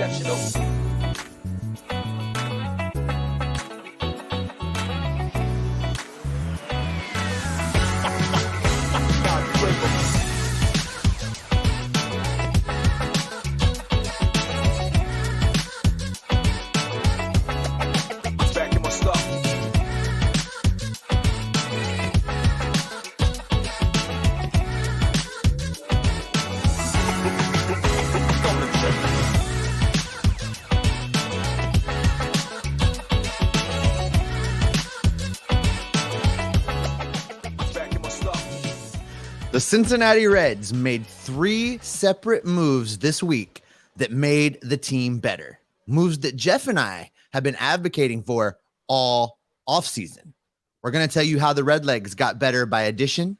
exceptional. The Cincinnati Reds made 3 separate moves this week that made the team better. Moves that Jeff and I have been advocating for all offseason. We're going to tell you how the Redlegs got better by addition.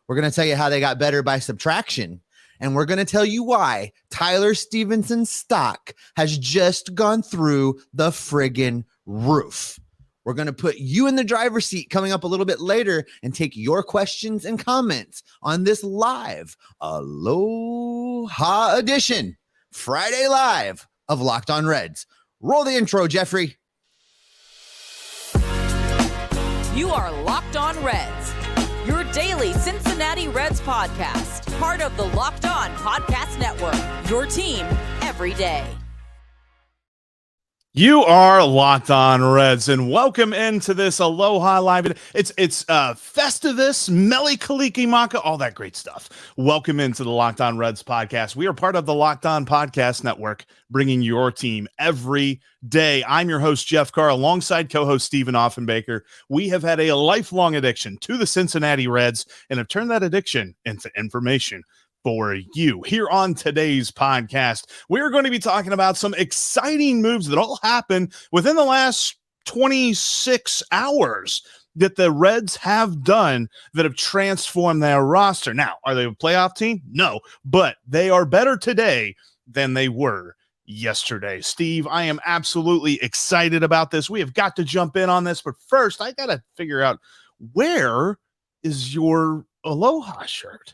We're going to tell you how they got better by subtraction. And we're going to tell you why Tyler Stephenson's stock has just gone through the friggin' roof. We're going to put you in the driver's seat coming up a little bit later and take your questions and comments on this live Aloha edition, Friday Live of Locked On Reds. Roll the intro, Jeffrey. You are Locked On Reds, your daily Cincinnati Reds podcast, part of the Locked On Podcast Network, your team every day. You are Locked On Reds, and welcome into this Aloha Live. It's Festivus, Mele Kalikimaka, all that great stuff. Welcome into the Locked On Reds podcast. We are part of the Locked On Podcast Network, bringing your team every day. I'm your host, Jeff Carr, alongside co-host Stephen Offenbaker. We have had a lifelong addiction to the Cincinnati Reds and have turned that addiction into information for you. Here on today's podcast, we're going to be talking about some exciting moves that all happened within the last 26 hours that the Reds have done that have transformed their roster. Now, are they a playoff team? No, but they are better today than they were yesterday. Steve, I am absolutely excited about this. We have got to jump in on this, but first, I got to figure out, where is your Aloha shirt?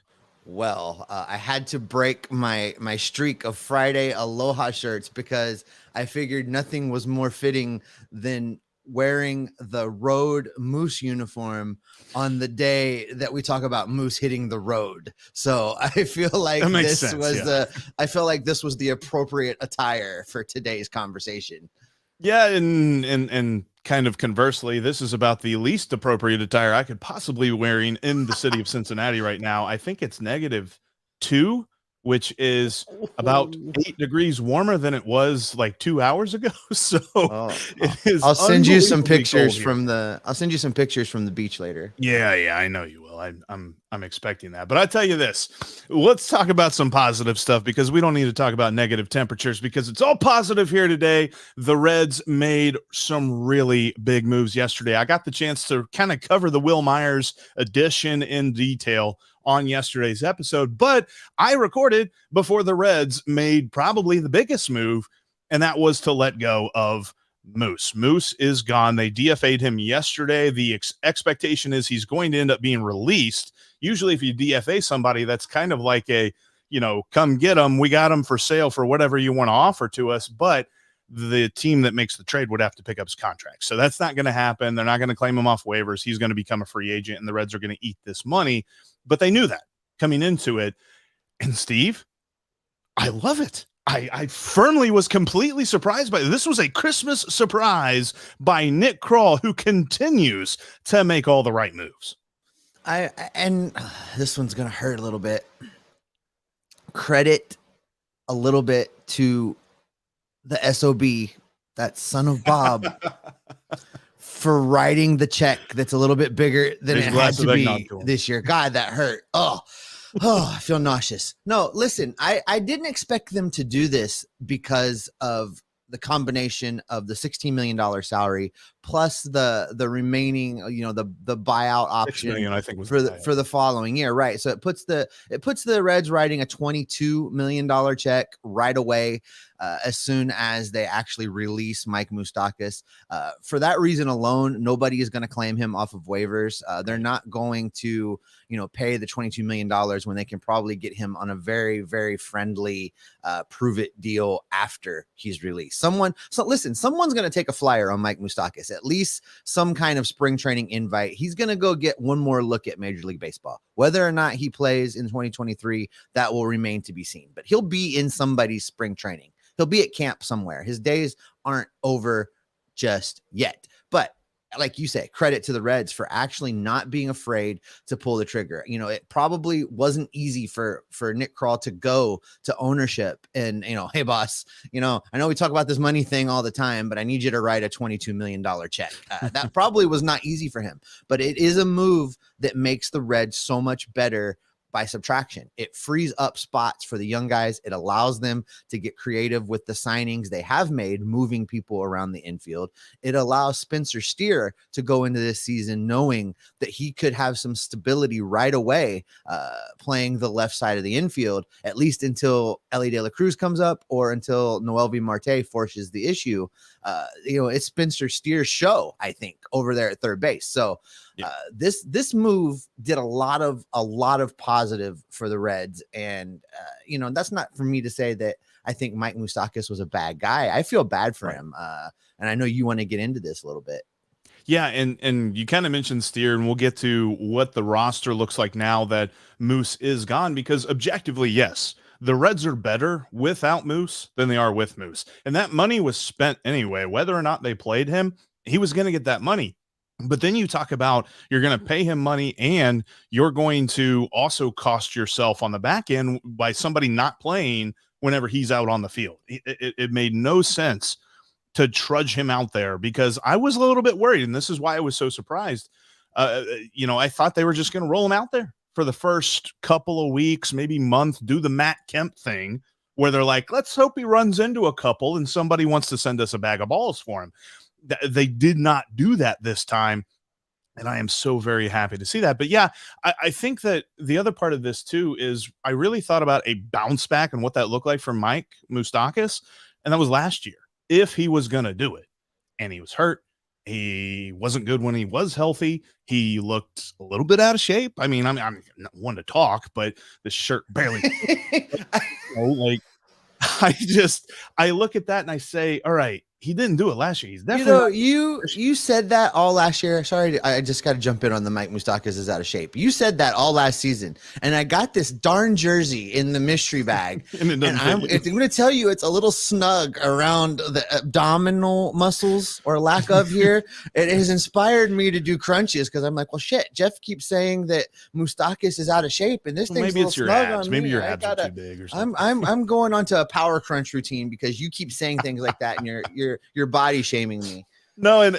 Well, I had to break my streak of Friday Aloha shirts because I figured nothing was more fitting than wearing the road Moose uniform on the day that we talk about Moose hitting the road. So I feel like this was the appropriate attire for today's conversation. Yeah, and kind of conversely, this is about the least appropriate attire I could possibly be wearing in the city of Cincinnati right now. I think it's -2, which is about 8 degrees warmer than it was like 2 hours ago. So it is. I'll send you some pictures from the beach later. Yeah, I know you will. I'm expecting that. But I tell you this, let's talk about some positive stuff, because we don't need to talk about negative temperatures, because it's all positive here today. The Reds made some really big moves yesterday. I got the chance to kind of cover the Wil Myers edition in detail on yesterday's episode, but I recorded before the Reds made probably the biggest move, and that was to let go of Moose. Moose is gone. They DFA'd him yesterday. The expectation is he's going to end up being released. Usually if you DFA somebody, that's kind of like a, come get him. We got him for sale for whatever you want to offer to us. But the team that makes the trade would have to pick up his contract. So that's not going to happen. They're not going to claim him off waivers. He's going to become a free agent, and the Reds are going to eat this money. But they knew that coming into it. And Steve, I love it. I firmly was completely surprised by it. This was a Christmas surprise by Nick Krall, who continues to make all the right moves. And this one's going to hurt a little bit. Credit a little bit to the SOB, that son of Bob, for writing the check that's a little bit bigger than it had to be this year. God, that hurt. Oh, I feel nauseous. No, listen, I didn't expect them to do this because of the combination of the $16 million salary plus the remaining, the buyout option million, I think, was for the following year. Right. So it puts the Reds writing a $22 million check right away as soon as they actually release Mike Moustakas. For that reason alone, nobody is going to claim him off of waivers. They're not going to, pay the $22 million when they can probably get him on a very, very friendly prove it deal after he's released. Someone's going to take a flyer on Mike Moustakas, at least some kind of spring training invite. He's going to go get one more look at Major League Baseball. Whether or not he plays in 2023, that will remain to be seen, but he'll be in somebody's spring training. He'll be at camp somewhere. His days aren't over just yet. But like you say, credit to the Reds for actually not being afraid to pull the trigger. It probably wasn't easy for Nick Krall to go to ownership and, hey, boss, I know we talk about this money thing all the time, but I need you to write a $22 million check. That probably was not easy for him, but it is a move that makes the Reds so much better by subtraction. It frees up spots for the young guys. It allows them to get creative with the signings they have made, moving people around the infield. It allows Spencer Steer to go into this season knowing that he could have some stability right away, playing the left side of the infield, at least until Ellie De La Cruz comes up or until Noelvi Marte forces the issue. It's Spencer Steer's show, I think, over there at third base. So this move did a lot of positive for the Reds. And, that's not for me to say that I think Mike Moustakas was a bad guy. I feel bad for him. And I know you want to get into this a little bit. Yeah, and you kind of mentioned Steer, and we'll get to what the roster looks like now that Moose is gone, because objectively, yes, the Reds are better without Moose than they are with Moose. And that money was spent anyway. Whether or not they played him, he was going to get that money. But then you talk about you're going to pay him money and you're going to also cost yourself on the back end by somebody not playing whenever he's out on the field. It made no sense to trudge him out there, because I was a little bit worried, and this is why I was so surprised. I thought they were just going to roll him out there for the first couple of weeks, maybe month, do the Matt Kemp thing where they're like, let's hope he runs into a couple and somebody wants to send us a bag of balls for him. They did not do that this time, and I am so very happy to see that. But yeah, I think that the other part of this too is I really thought about a bounce back and what that looked like for Mike Moustakas, and that was last year, if he was going to do it. And he was hurt. He wasn't good when he was healthy. He looked a little bit out of shape. I'm not one to talk, but the shirt barely. I look at that and I say, all right, he didn't do it last year. He's definitely you said that all last year. Sorry, I just got to jump in on the Mike Moustakas is out of shape. You said that all last season, and I got this darn jersey in the mystery bag, and I'm going to tell you it's a little snug around the abdominal muscles or lack of here. It has inspired me to do crunches because I'm like, well, shit. Jeff keeps saying that Moustakas is out of shape, and this thing's maybe a little it's your snug abs. on Maybe me. your abs are too big or something. I'm going on to a power crunch routine because you keep saying things like that, and you're body shaming me. No, and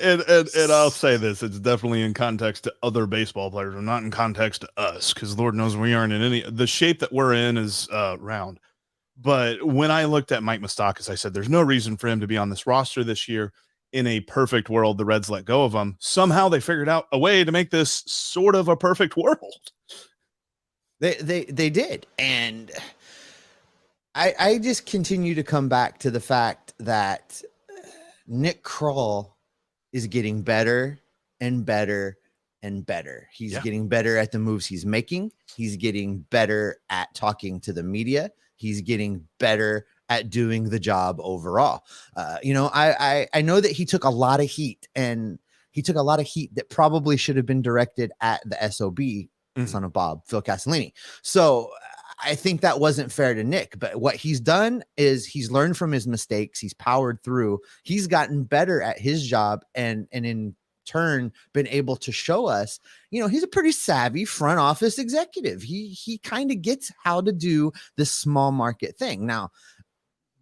I'll say this, it's definitely in context to other baseball players and not in context to us, because Lord knows we aren't in any, the shape that we're in is round. But when I looked at Mike Moustakas, I said there's no reason for him to be on this roster this year. In a perfect world, the Reds let go of him. Somehow they figured out a way to make this sort of a perfect world. They did. And I just continue to come back to the fact that Nick Krall is getting better and better and better. He's getting better at the moves he's making. He's getting better at talking to the media. He's getting better at doing the job overall. I know that he took a lot of heat, and he took a lot of heat that probably should have been directed at the SOB, son of Bob, Phil Castellini. So I think that wasn't fair to Nick, but what he's done is he's learned from his mistakes. He's powered through. He's gotten better at his job, and in turn been able to show us, he's a pretty savvy front office executive. He kind of gets how to do this small market thing. Now,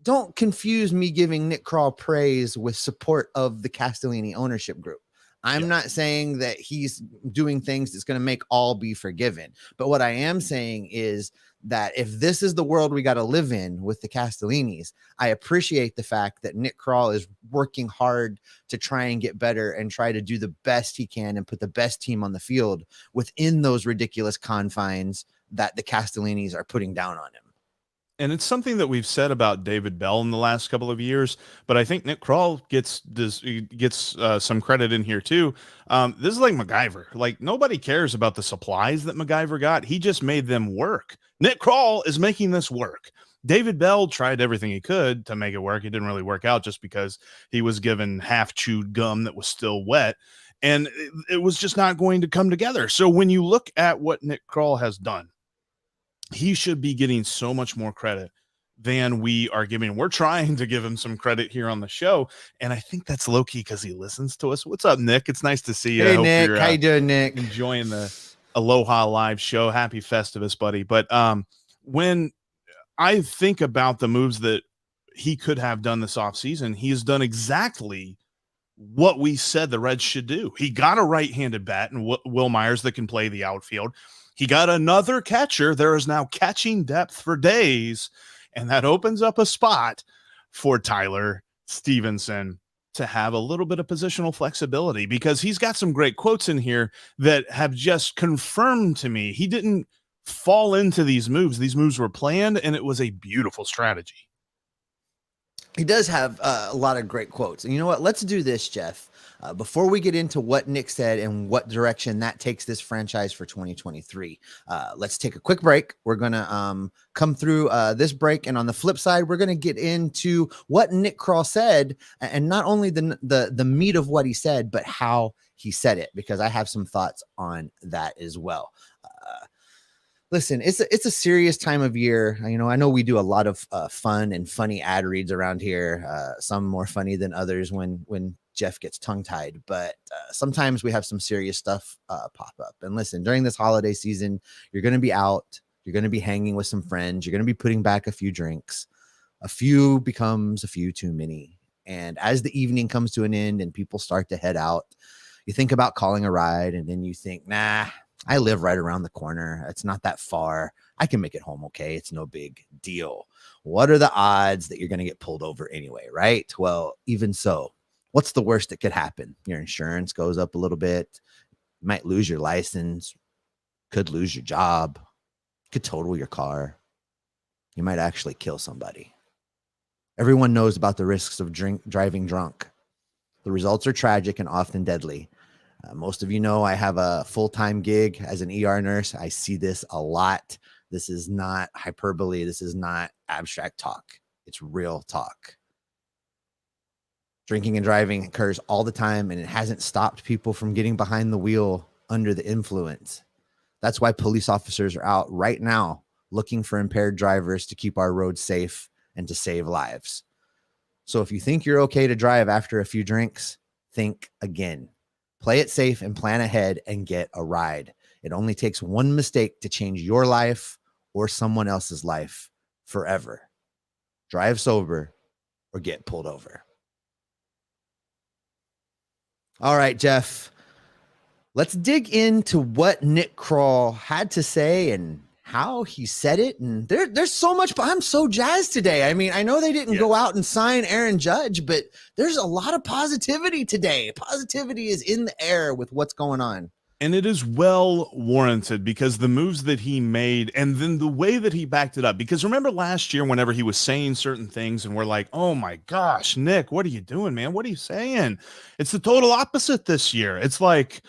don't confuse me giving Nick Krall praise with support of the Castellini ownership group. I'm not saying that he's doing things that's going to make all be forgiven. But what I am saying is that if this is the world we got to live in with the Castellinis, I appreciate the fact that Nick Krall is working hard to try and get better and try to do the best he can and put the best team on the field within those ridiculous confines that the Castellinis are putting down on him. And it's something that we've said about David Bell in the last couple of years, but I think Nick Krall gets some credit in here too. This is like MacGyver. Like, nobody cares about the supplies that MacGyver got. He just made them work. Nick Krall is making this work. David Bell tried everything he could to make it work. It didn't really work out just because he was given half-chewed gum that was still wet, and it was just not going to come together. So when you look at what Nick Krall has done, he should be getting so much more credit than we are giving. We're trying to give him some credit here on the show, and I think that's low-key because he listens to us. What's up, Nick? It's nice to see you. Hey, Nick. How you doing, Nick? Enjoying the Aloha Live show. Happy Festivus, buddy. But when I think about the moves that he could have done this offseason, he has done exactly what we said the Reds should do. He got a right-handed bat and Wil Myers that can play the outfield. He got another catcher. There is now catching depth for days, and that opens up a spot for Tyler Stephenson to have a little bit of positional flexibility, because he's got some great quotes in here that have just confirmed to me he didn't fall into these moves. These moves were planned, and it was a beautiful strategy. He does have a lot of great quotes. And you know what? Let's do this, Jeff. Before we get into what Nick said and what direction that takes this franchise for 2023, let's take a quick break. We're going to come through this break. And on the flip side, we're going to get into what Nick Krall said, and not only the meat of what he said, but how he said it, because I have some thoughts on that as well. Listen, it's a serious time of year. You know, I know we do a lot of fun and funny ad reads around here. Some more funny than others when Jeff gets tongue-tied, but sometimes we have some serious stuff pop up. And listen, during this holiday season, you're going to be out. You're going to be hanging with some friends. You're going to be putting back a few drinks. A few becomes a few too many. And as the evening comes to an end and people start to head out, you think about calling a ride, and then you think, nah, I live right around the corner. It's not that far. I can make it home okay. It's no big deal. What are the odds that you're going to get pulled over anyway, right? Well, even so, what's the worst that could happen? Your insurance goes up a little bit. You might lose your license. Could lose your job. Could total your car. You might actually kill somebody. Everyone knows about the risks of driving drunk. The results are tragic and often deadly. Most of you know I have a full-time gig as an ER nurse. I see this a lot. This is not hyperbole. This is not abstract talk. It's real talk. Drinking and driving occurs all the time, and it hasn't stopped people from getting behind the wheel under the influence. That's why police officers are out right now looking for impaired drivers to keep our roads safe and to save lives. So if you think you're okay to drive after a few drinks, think again. Play it safe and plan ahead and get a ride. It only takes one mistake to change your life or someone else's life forever. Drive sober or get pulled over. All right, Jeff, let's dig into what Nick Krall had to say and how he said it. And there's so much, but I'm so jazzed today. I mean, I know they didn't go out and sign Aaron Judge, but there's a lot of positivity today. Positivity is in the air with what's going on. And it is well warranted, because the moves that he made and then the way that he backed it up. Because remember last year, whenever he was saying certain things and we're like, oh my gosh, Nick, what are you doing, man? What are you saying? It's the total opposite this year. It's like,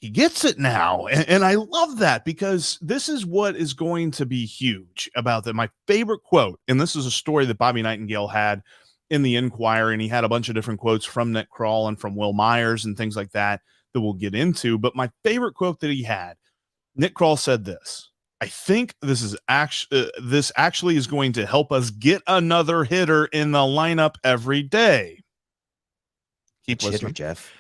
he gets it now. And I love that, because this is what is going to be huge about that. My favorite quote, and this is a story that Bobby Nightingale had in the Inquirer, and he had a bunch of different quotes from Nick Krall and from Wil Myers and things like that we'll get into. But my favorite quote that he had, Nick Krall said this: I think this actually is going to help us get another hitter in the lineup every day. Keep listening, Jeff.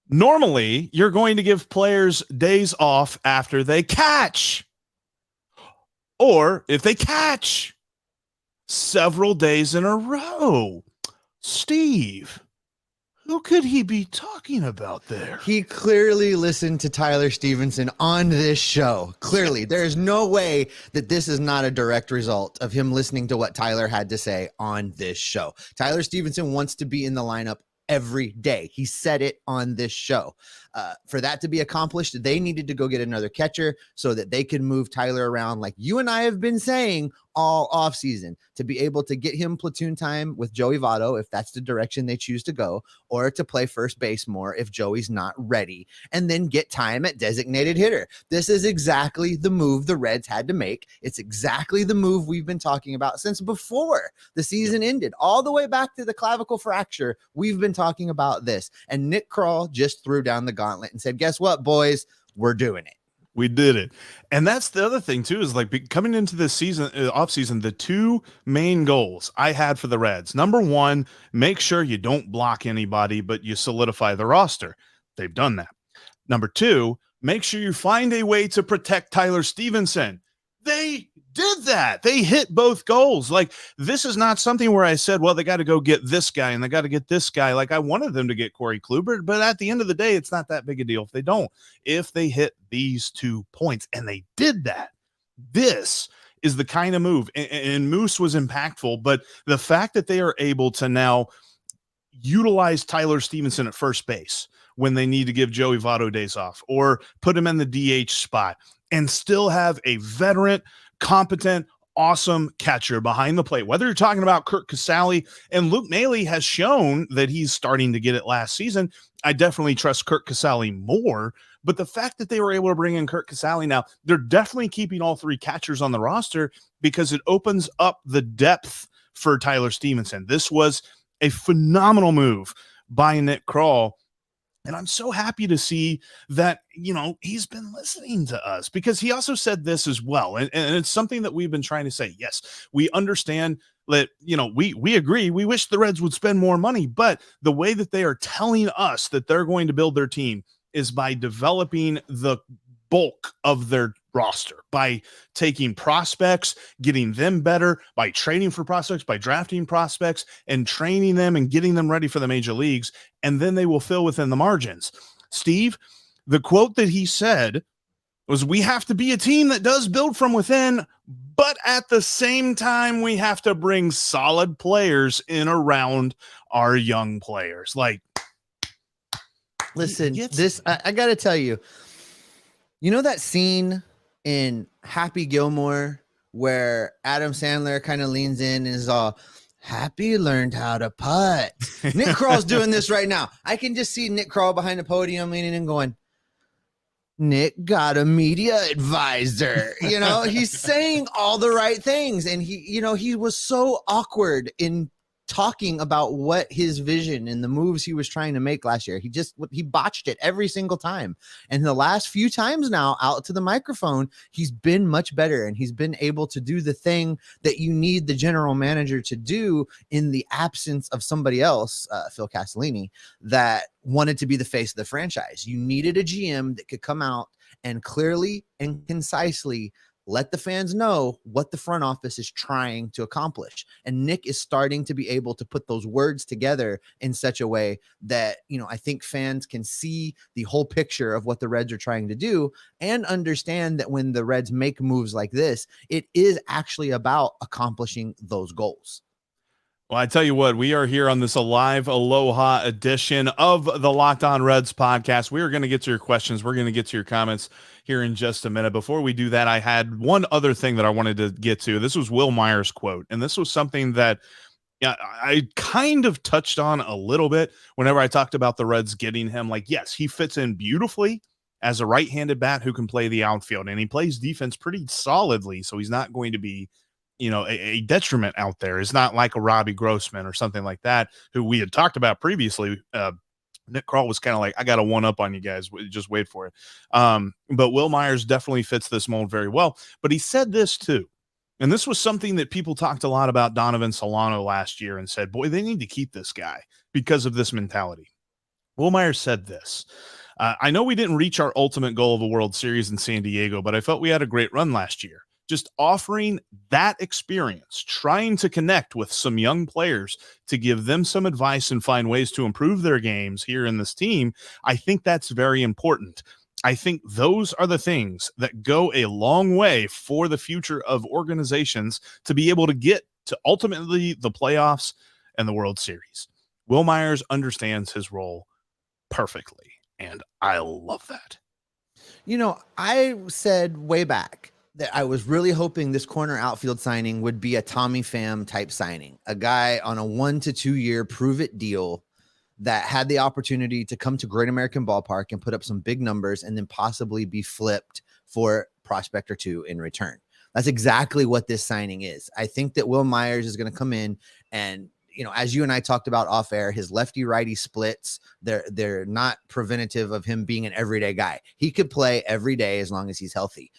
Normally, you're going to give players days off after they catch. Or if they catch, several days in a row. Steve, Who could he be talking about there? He clearly listened to Tyler Stephenson on this show. Clearly, there is no way that this is not a direct result of him listening to what Tyler had to say on this show. Tyler Stephenson wants to be in the lineup every day. He said it on this show. For that to be accomplished, they needed to go get another catcher so that they could move Tyler around, like you and I have been saying all offseason, to be able to get him platoon time with Joey Votto if that's the direction they choose to go, or to play first base more if Joey's not ready, and then get time at designated hitter. This is exactly the move the Reds had to make. It's exactly the move we've been talking about since before the season ended, all the way back to the clavicle fracture. We've been talking about this, and Nick Krall just threw down the gauntlet and said, guess what, boys, we're doing it. We did it. And that's the other thing too, is like coming into this season, off season, the two main goals I had for the Reds. Number one, make sure you don't block anybody, but you solidify the roster. They've done that. Number two, make sure you find a way to protect Tyler Stephenson. They did that. They hit both goals. Like, this is not something where I said, well, they got to go get this guy and they got to get this guy. Like, I wanted them to get Corey Kluber, but at the end of the day, it's not that big a deal if they don't. If they hit these 2 points, and they did that, this is the kind of move. And Moose was impactful, but the fact that they are able to now utilize Tyler Stephenson at first base when they need to give Joey Votto days off, or put him in the DH spot, and still have a veteran, competent, awesome catcher behind the plate. Whether you're talking about Curt Casali, and Luke Maile has shown that he's starting to get it last season. I definitely trust Curt Casali more, but the fact that they were able to bring in Curt Casali now, they're definitely keeping all three catchers on the roster because it opens up the depth for Tyler Stephenson. This was a phenomenal move by Nick Krall. And I'm so happy to see that, you know, he's been listening to us, because he also said this as well. And it's something that we've been trying to say. Yes, we understand that, you know, we agree. We wish the Reds would spend more money, but the way that they are telling us that they're going to build their team is by developing the bulk of their roster, by taking prospects, getting them better, by trading for prospects, by drafting prospects and training them and getting them ready for the major leagues. And then they will fill within the margins. Steve, the quote that he said was, we have to be a team that does build from within, but at the same time, we have to bring solid players in around our young players. Like, listen, I got to tell you, you know that scene in Happy Gilmore where Adam Sandler kind of leans in and is all, Happy learned how to putt. Nick Krall's doing this right now. I can just see Nick Krall behind the podium leaning and going, Nick got a media advisor. You know, he's saying all the right things. And he was so awkward in talking about what his vision and the moves he was trying to make last year. He botched it every single time. And the last few times now out to the microphone, he's been much better, and he's been able to do the thing that you need the general manager to do in the absence of somebody else, Phil Castellini, that wanted to be the face of the franchise. You needed a GM that could come out and clearly and concisely let the fans know what the front office is trying to accomplish. And Nick is starting to be able to put those words together in such a way that, I think fans can see the whole picture of what the Reds are trying to do, and understand that when the Reds make moves like this, it is actually about accomplishing those goals. Well, I tell you what, we are here on this live Aloha edition of the Locked On Reds podcast. We are going to get to your questions. We're going to get to your comments here in just a minute. Before we do that, I had one other thing that I wanted to get to. This was Wil Myers' quote, and this was something that I kind of touched on a little bit whenever I talked about the Reds getting him. Like, yes, he fits in beautifully as a right-handed bat who can play the outfield, and he plays defense pretty solidly, so he's not going to be a detriment out there. Is not like a Robbie Grossman or something like that, who we had talked about previously. Nick Krall was kind of like, I got a one up on you guys. Just wait for it. But Wil Myers definitely fits this mold very well. But he said this too. And this was something that people talked a lot about Donovan Solano last year and said, boy, they need to keep this guy because of this mentality. Wil Myers said this. I know we didn't reach our ultimate goal of a World Series in San Diego, but I felt we had a great run last year. just offering that experience, trying to connect with some young players to give them some advice and find ways to improve their games here in this team. I think that's very important. I think those are the things that go a long way for the future of organizations to be able to get to ultimately the playoffs and the World Series. Wil Myers understands his role perfectly, and I love that. You know, I said way back that I was really hoping this corner outfield signing would be a Tommy Pham type signing, a guy on a 1 to 2 year prove it deal that had the opportunity to come to Great American Ballpark and put up some big numbers and then possibly be flipped for prospect or two in return. That's exactly what this signing is. I think that Wil Myers is going to come in and, you know, as you and I talked about off air, his lefty righty splits, they're not preventative of him being an everyday guy. He could play every day as long as he's healthy.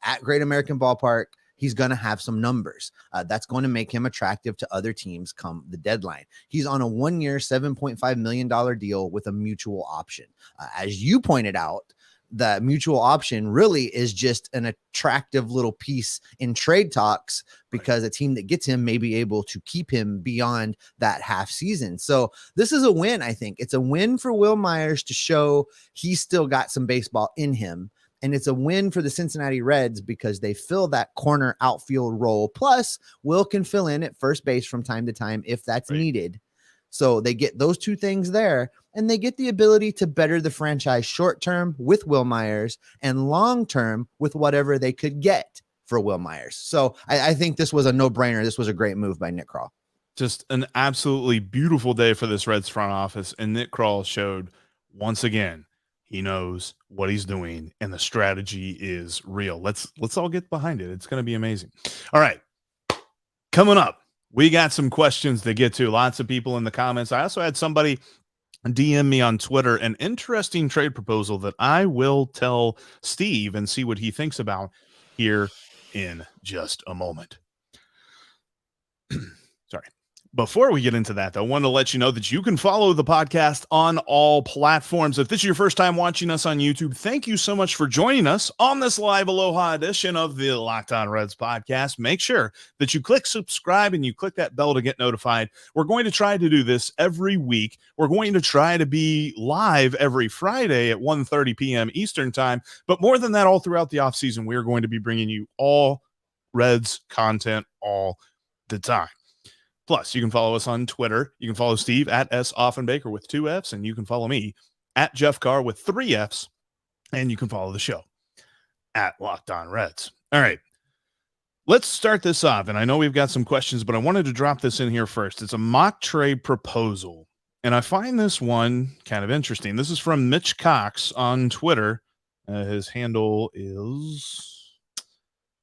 At Great American Ballpark, he's going to have some numbers. That's going to make him attractive to other teams come the deadline. He's on a 1 year, $7.5 million deal with a mutual option. As you pointed out, the mutual option really is just an attractive little piece in trade talks because a team that gets him may be able to keep him beyond that half season. So this is a win. I think it's a win for Wil Myers to show he's still got some baseball in him. And it's a win for the Cincinnati Reds because they fill that corner outfield role. Plus, Will can fill in at first base from time to time if that's needed. So they get those two things there, and they get the ability to better the franchise short term with Wil Myers and long term with whatever they could get for Wil Myers. So I think this was a no-brainer. This was a great move by Nick Krall. Just an absolutely beautiful day for this Reds front office, and Nick Krall showed once again he knows what he's doing, and the strategy is real. Let's all get behind it. It's going to be amazing. All right, coming up, we got some questions to get to. Lots of people in the comments. I also had somebody DM me on Twitter an interesting trade proposal that I will tell Steve and see what he thinks about here in just a moment. Sorry. Before we get into that, though, I want to let you know that you can follow the podcast on all platforms. If this is your first time watching us on YouTube, thank you so much for joining us on this live Aloha edition of the Locked On Reds podcast. Make sure that you click subscribe and you click that bell to get notified. We're going to try to do this every week. We're going to try to be live every Friday at 1:30 p.m. Eastern time. But more than that, all throughout the offseason, we are going to be bringing you all Reds content all the time. Plus, you can follow us on Twitter. You can follow Steve at S. Offenbaker with 2 Fs, and you can follow me at Jeff Carr with 3 Fs, and you can follow the show at Locked On Reds. All right, let's start this off, and I know we've got some questions, but I wanted to drop this in here first. It's a mock trade proposal, and I find this one kind of interesting. This is from Mitch Cox on Twitter. His handle is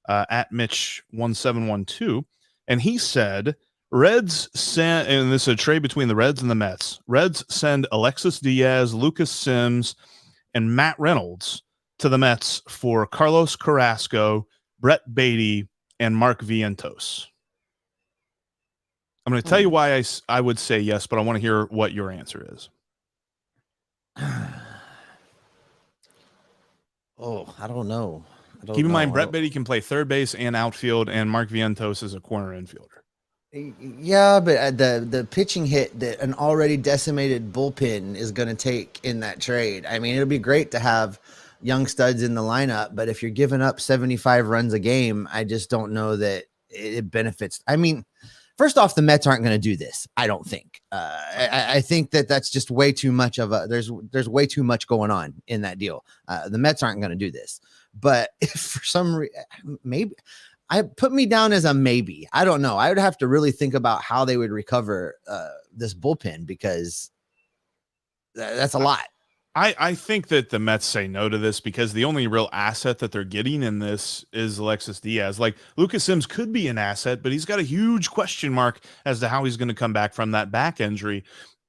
at Mitch1712, and he said, Reds send, and this is a trade between the Reds and the Mets. Reds send Alexis Diaz, Lucas Sims, and Matt Reynolds to the Mets for Carlos Carrasco, Brett Beatty, and Mark Vientos. I'm going to tell you why I would say yes, but I want to hear what your answer is. Oh, I don't know. Keep in mind, Brett Beatty can play third base and outfield, and Mark Vientos is a corner infielder. Yeah, but the pitching hit that an already decimated bullpen is going to take in that trade. I mean, it'll be great to have young studs in the lineup, but if you're giving up 75 runs a game, I just don't know that it benefits. I mean, first off, the Mets aren't going to do this. I don't think. I think that's just way too much of a. There's way too much going on in that deal. The Mets aren't going to do this, but if for some reason, maybe. I put me down as a maybe. I don't know. I would have to really think about how they would recover this bullpen because that's a lot. I think that the Mets say no to this because the only real asset that they're getting in this is Alexis Diaz. Like Lucas Sims could be an asset, but he's got a huge question mark as to how he's going to come back from that back injury.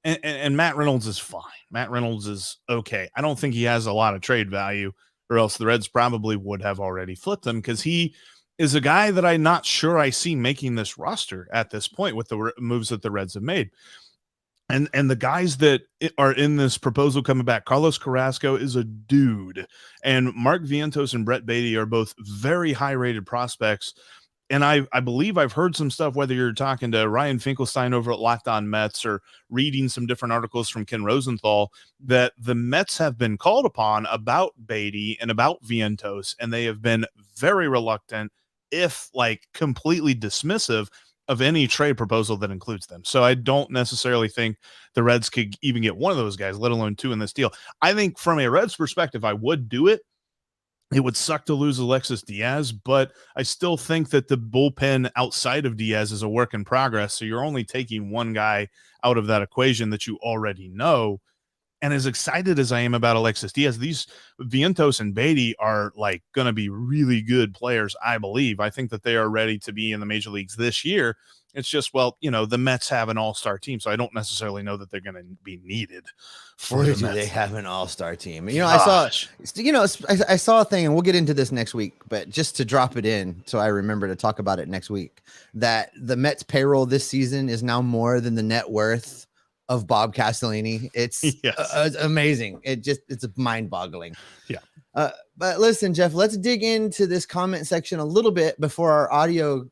And Matt Reynolds is fine. Matt Reynolds is okay. I don't think he has a lot of trade value, or else the Reds probably would have already flipped him because he is a guy that I'm not sure I see making this roster at this point with the moves that the Reds have made. And the guys that are in this proposal coming back, Carlos Carrasco is a dude, and Mark Vientos and Brett Beatty are both very high-rated prospects. And I believe I've heard some stuff, whether you're talking to Ryan Finkelstein over at Locked On Mets or reading some different articles from Ken Rosenthal, that the Mets have been called upon about Beatty and about Vientos, and they have been very reluctant, if like completely dismissive, of any trade proposal that includes them. So I don't necessarily think the Reds could even get one of those guys, let alone two in this deal. I think from a Reds perspective, I would do it. It would suck to lose Alexis Diaz, but I still think that the bullpen outside of Diaz is a work in progress. So you're only taking one guy out of that equation that you already know. And as excited as I am about Alexis Diaz, these Vientos and Beatty are like going to be really good players, I believe. I think that they are ready to be in the major leagues this year. It's just, well, you know, the Mets have an all-star team, so I don't necessarily know that they're going to be needed for the Mets. They have an all-star team. You know, I saw a thing, and we'll get into this next week, but just to drop it in so I remember to talk about it next week, that the Mets payroll this season is now more than the net worth of Bob Castellini. It's amazing. It's mind-boggling. Yeah. But listen, Jeff, let's dig into this comment section a little bit before our audio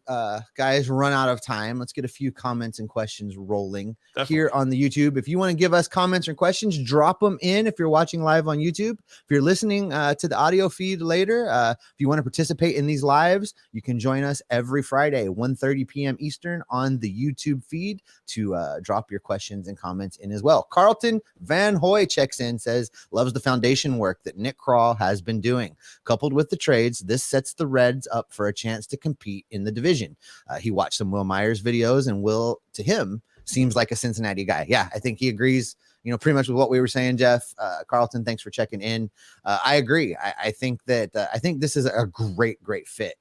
guys run out of time. Let's get a few comments and questions rolling here on the YouTube. If you want to give us comments or questions, drop them in if you're watching live on YouTube. If you're listening to the audio feed later, if you want to participate in these lives, you can join us every Friday, 1:30 p.m. Eastern on the YouTube feed to drop your questions and comments in as well. Carlton Van Hoy checks in, says, loves the foundation work that Nick Krall has been doing. Coupled with the trades, this sets the Reds up for a chance to compete in the division. He watched some Wil Myers videos, and Will, to him, seems like a Cincinnati guy. Yeah, I think he agrees, you know, pretty much with what we were saying, Jeff. Carlton, thanks for checking in. I agree. I think that I think this is a great fit.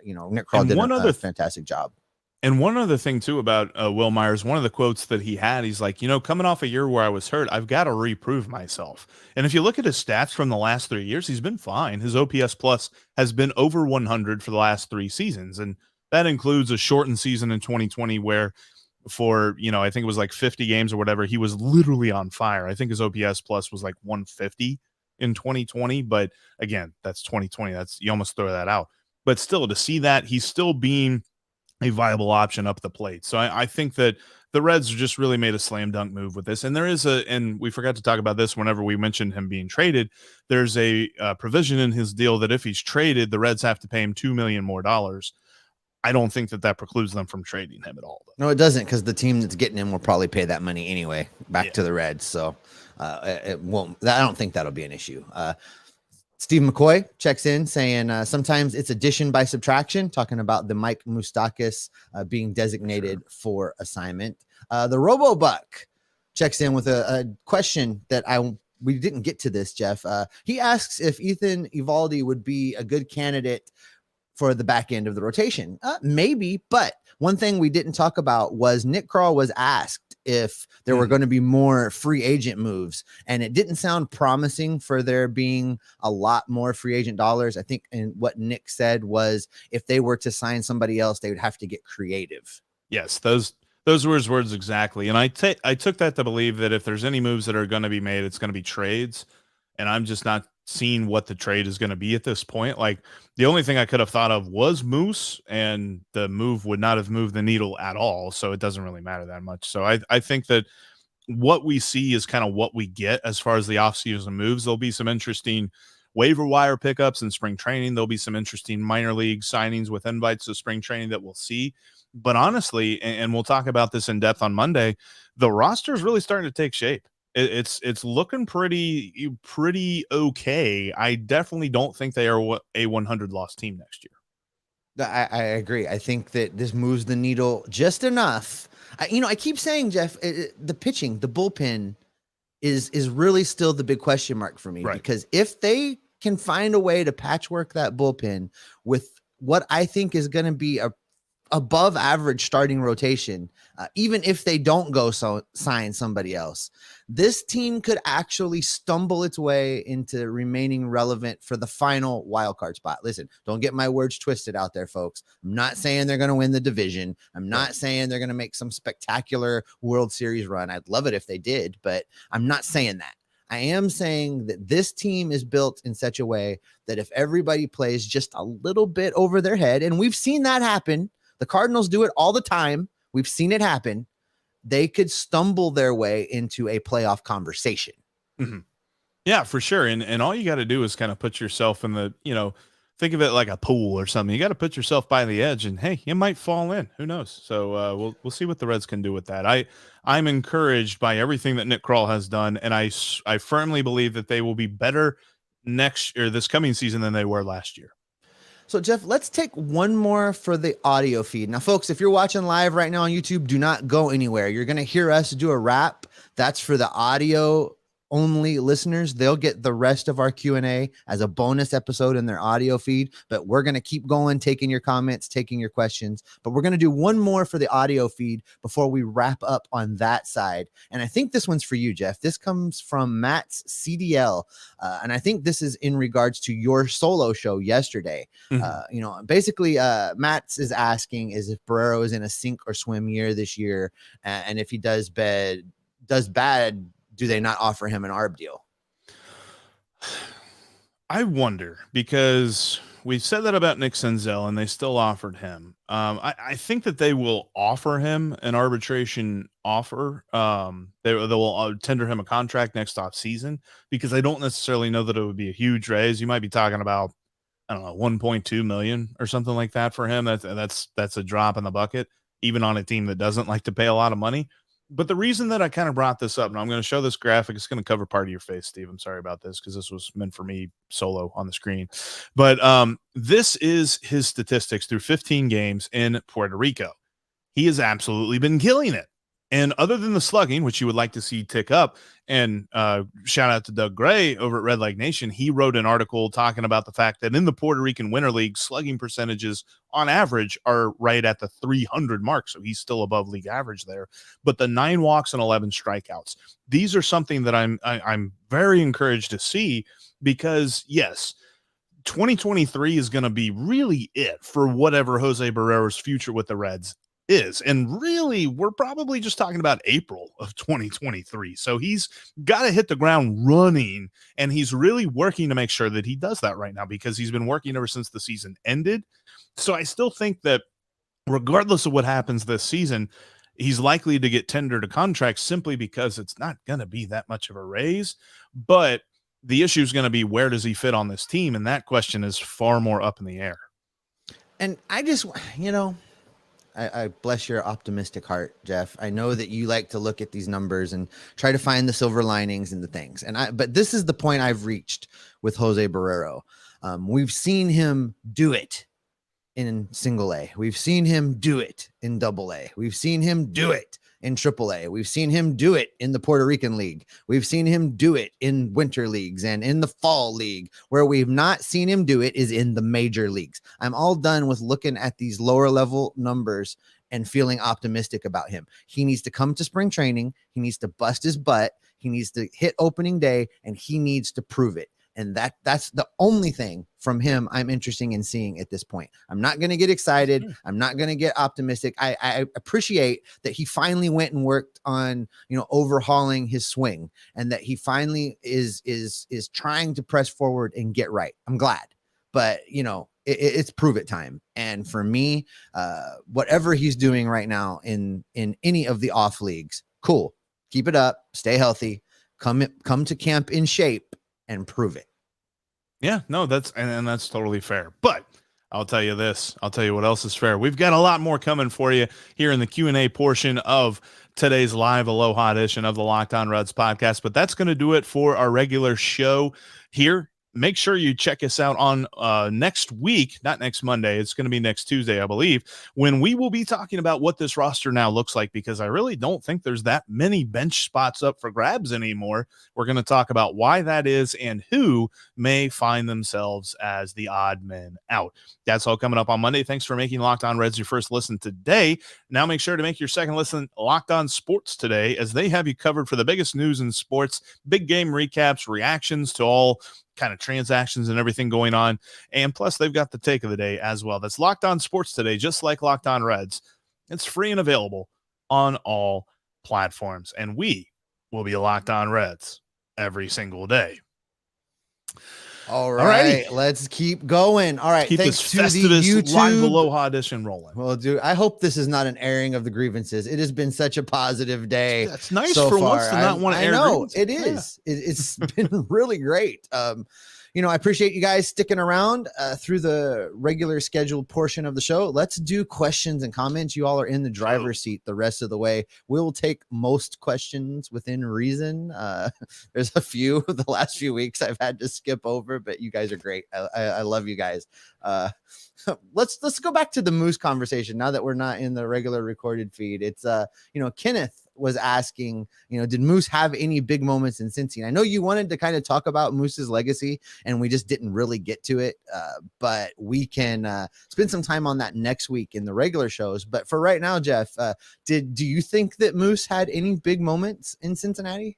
You know, Nick Krall did a fantastic job. And one other thing, too, about Wil Myers, one of the quotes that he had, he's like, you know, coming off a year where I was hurt, I've got to reprove myself. And if you look at his stats from the last 3 years, he's been fine. His OPS plus has been over 100 for the last 3 seasons. And that includes a shortened season in 2020 where for, you know, I think it was like 50 games or whatever, he was literally on fire. I think his OPS plus was like 150 in 2020. But again, that's 2020. You almost throw that out. But still, to see that he's still being a viable option up the plate. So I think that the Reds just really made a slam dunk move with this. And there is and we forgot to talk about this whenever we mentioned him being traded, there's a provision in his deal that if he's traded, the Reds have to pay him $2 million more. I don't think that precludes them from trading him at all. No, it doesn't, because the team that's getting him will probably pay that money anyway back to the Reds. So it won't. I don't think that'll be an issue. Steve McCoy checks in saying sometimes it's addition by subtraction, talking about the Mike Moustakas being designated for assignment. The RoboBuck checks in with a question that we didn't get to this, Jeff. He asks if Ethan Eovaldi would be a good candidate for the back end of the rotation. Maybe, but one thing we didn't talk about was Nick Krall was asked if there were going to be more free agent moves, and it didn't sound promising for there being a lot more free agent dollars. I think, and what Nick said was if they were to sign somebody else, they would have to get creative. Yes, those were his words exactly. And I took that to believe that if there's any moves that are going to be made, it's going to be trades. And I'm just not seeing what the trade is going to be at this point. Like, the only thing I could have thought of was Moose, and the move would not have moved the needle at all. So it doesn't really matter that much. So I think that what we see is kind of what we get as far as the offseason moves. There'll be some interesting waiver wire pickups in spring training. There'll be some interesting minor league signings with invites to spring training that we'll see. But honestly, and we'll talk about this in depth on Monday, the roster is really starting to take shape. It's looking pretty okay. I definitely don't think they are a 100 loss team next year. I agree. I think that this moves the needle just enough. I keep saying, Jeff, the pitching, the bullpen is really still the big question mark for me, right? Because if they can find a way to patchwork that bullpen with what I think is going to be a above average starting rotation, even if they don't go sign somebody else, this team could actually stumble its way into remaining relevant for the final wild card spot. Listen, don't get my words twisted out there, folks. I'm not saying they're going to win the division. I'm not saying they're going to make some spectacular World Series run. I'd love it if they did, but I'm not saying that. I am saying that this team is built in such a way that if everybody plays just a little bit over their head, and we've seen that happen, the Cardinals do it all the time. We've seen it happen. They could stumble their way into a playoff conversation. Mm-hmm. Yeah, for sure. And all you got to do is kind of put yourself in the, think of it like a pool or something. You got to put yourself by the edge, and hey, you might fall in. Who knows? So we'll see what the Reds can do with that. I'm encouraged by everything that Nick Krall has done, and I firmly believe that they will be better this coming season than they were last year. So, Jeff, let's take one more for the audio feed. Now, folks, if you're watching live right now on YouTube, do not go anywhere. You're going to hear us do a wrap. That's for the audio only listeners. They'll get the rest of our Q&A as a bonus episode in their audio feed, but we're going to keep going, taking your comments, taking your questions, but we're going to do one more for the audio feed before we wrap up on that side. And I think this one's for you, Jeff. This comes from Matt's CDL. And I think this is in regards to your solo show yesterday. Mm-hmm. Basically Matt's is asking is if Barrero is in a sink or swim year this year. And if he does bad, do they not offer him an ARB deal? I wonder, because we said that about Nick Senzel and they still offered him. I think that they will offer him an arbitration offer. They will tender him a contract next off season, because I don't necessarily know that it would be a huge raise. You might be talking about, I don't know, 1.2 million or something like that for him. That's a drop in the bucket, even on a team that doesn't like to pay a lot of money. But the reason that I kind of brought this up, and I'm going to show this graphic, it's going to cover part of your face, Steve. I'm sorry about this, because this was meant for me solo on the screen. But this is his statistics through 15 games in Puerto Rico. He has absolutely been killing it. And other than the slugging, which you would like to see tick up, and shout out to Doug Gray over at Red Leg Nation, he wrote an article talking about the fact that in the Puerto Rican Winter League, slugging percentages on average are right at the 300 mark. So he's still above league average there. But the 9 walks and 11 strikeouts, these are something that I'm very encouraged to see, because yes, 2023 is going to be really it for whatever Jose Barrero's future with the Reds is. And really, we're probably just talking about April of 2023. So he's got to hit the ground running, and he's really working to make sure that he does that right now, because he's been working ever since the season ended. So I still think that regardless of what happens this season, he's likely to get tendered a contract, simply because it's not going to be that much of a raise. But the issue is going to be, where does he fit on this team? And that question is far more up in the air. And I just, I bless your optimistic heart, Jeff. I know that you like to look at these numbers and try to find the silver linings in the things. But this is the point I've reached with Jose Barrero. We've seen him do it in single A. We've seen him do it in double A. We've seen him do it in triple A. We've seen him do it in the Puerto Rican League. We've seen him do it in winter leagues and in the fall league. Where we've not seen him do it is in the major leagues. I'm all done with looking at these lower level numbers and feeling optimistic about him. He needs to come to spring training. He needs to bust his butt. He needs to hit opening day, and he needs to prove it. And that's the only thing from him I'm interested in seeing at this point. I'm not going to get excited. I'm not going to get optimistic. I appreciate that he finally went and worked on, overhauling his swing, and that he finally is trying to press forward and get right. I'm glad, but it's prove it time. And for me, whatever he's doing right now in any of the off leagues, cool. Keep it up. Stay healthy. Come to camp in shape and prove it. Yeah, no, that's totally fair. But I'll tell you this. I'll tell you what else is fair. We've got a lot more coming for you here in the Q&A portion of today's live Aloha edition of the Locked On Reds podcast. But that's going to do it for our regular show here make sure you check us out on next week, not next Monday. It's going to be next Tuesday, I believe, when we will be talking about what this roster now looks like, because I really don't think there's that many bench spots up for grabs anymore. We're going to talk about why that is and who may find themselves as the odd men out. That's all coming up on Monday. Thanks for making Locked On Reds your first listen today. Now make sure to make your second listen Locked On Sports today, as they have you covered for the biggest news in sports, big game recaps, reactions to all kind of transactions and everything going on. And plus, they've got the take of the day as well. That's Locked On Sports today, just like Locked On Reds. It's free and available on all platforms. And we will be Locked On Reds every single day. All right, Alrighty. let's keep going. All right, Keep thanks this to the Festivus YouTube Live Aloha edition rolling. Well, dude, I hope this is not an airing of the grievances. It has been such a positive day. That's nice so for far. once to not want to air. I know grievances. it is. It's been really great. I appreciate you guys sticking around through the regular scheduled portion of the show. Let's do questions and comments. You all are in the driver's seat the rest of the way. We'll take most questions within reason. There's a few the last few weeks I've had to skip over, but you guys are great. I love you guys. Let's go back to the Moose conversation now that we're not in the regular recorded feed. It's Kenneth was asking, did Moose have any big moments in Cincy? I know you wanted to kind of talk about Moose's legacy, and we just didn't really get to it. But we can spend some time on that next week in the regular shows. But for right now, Jeff, do you think that Moose had any big moments in Cincinnati?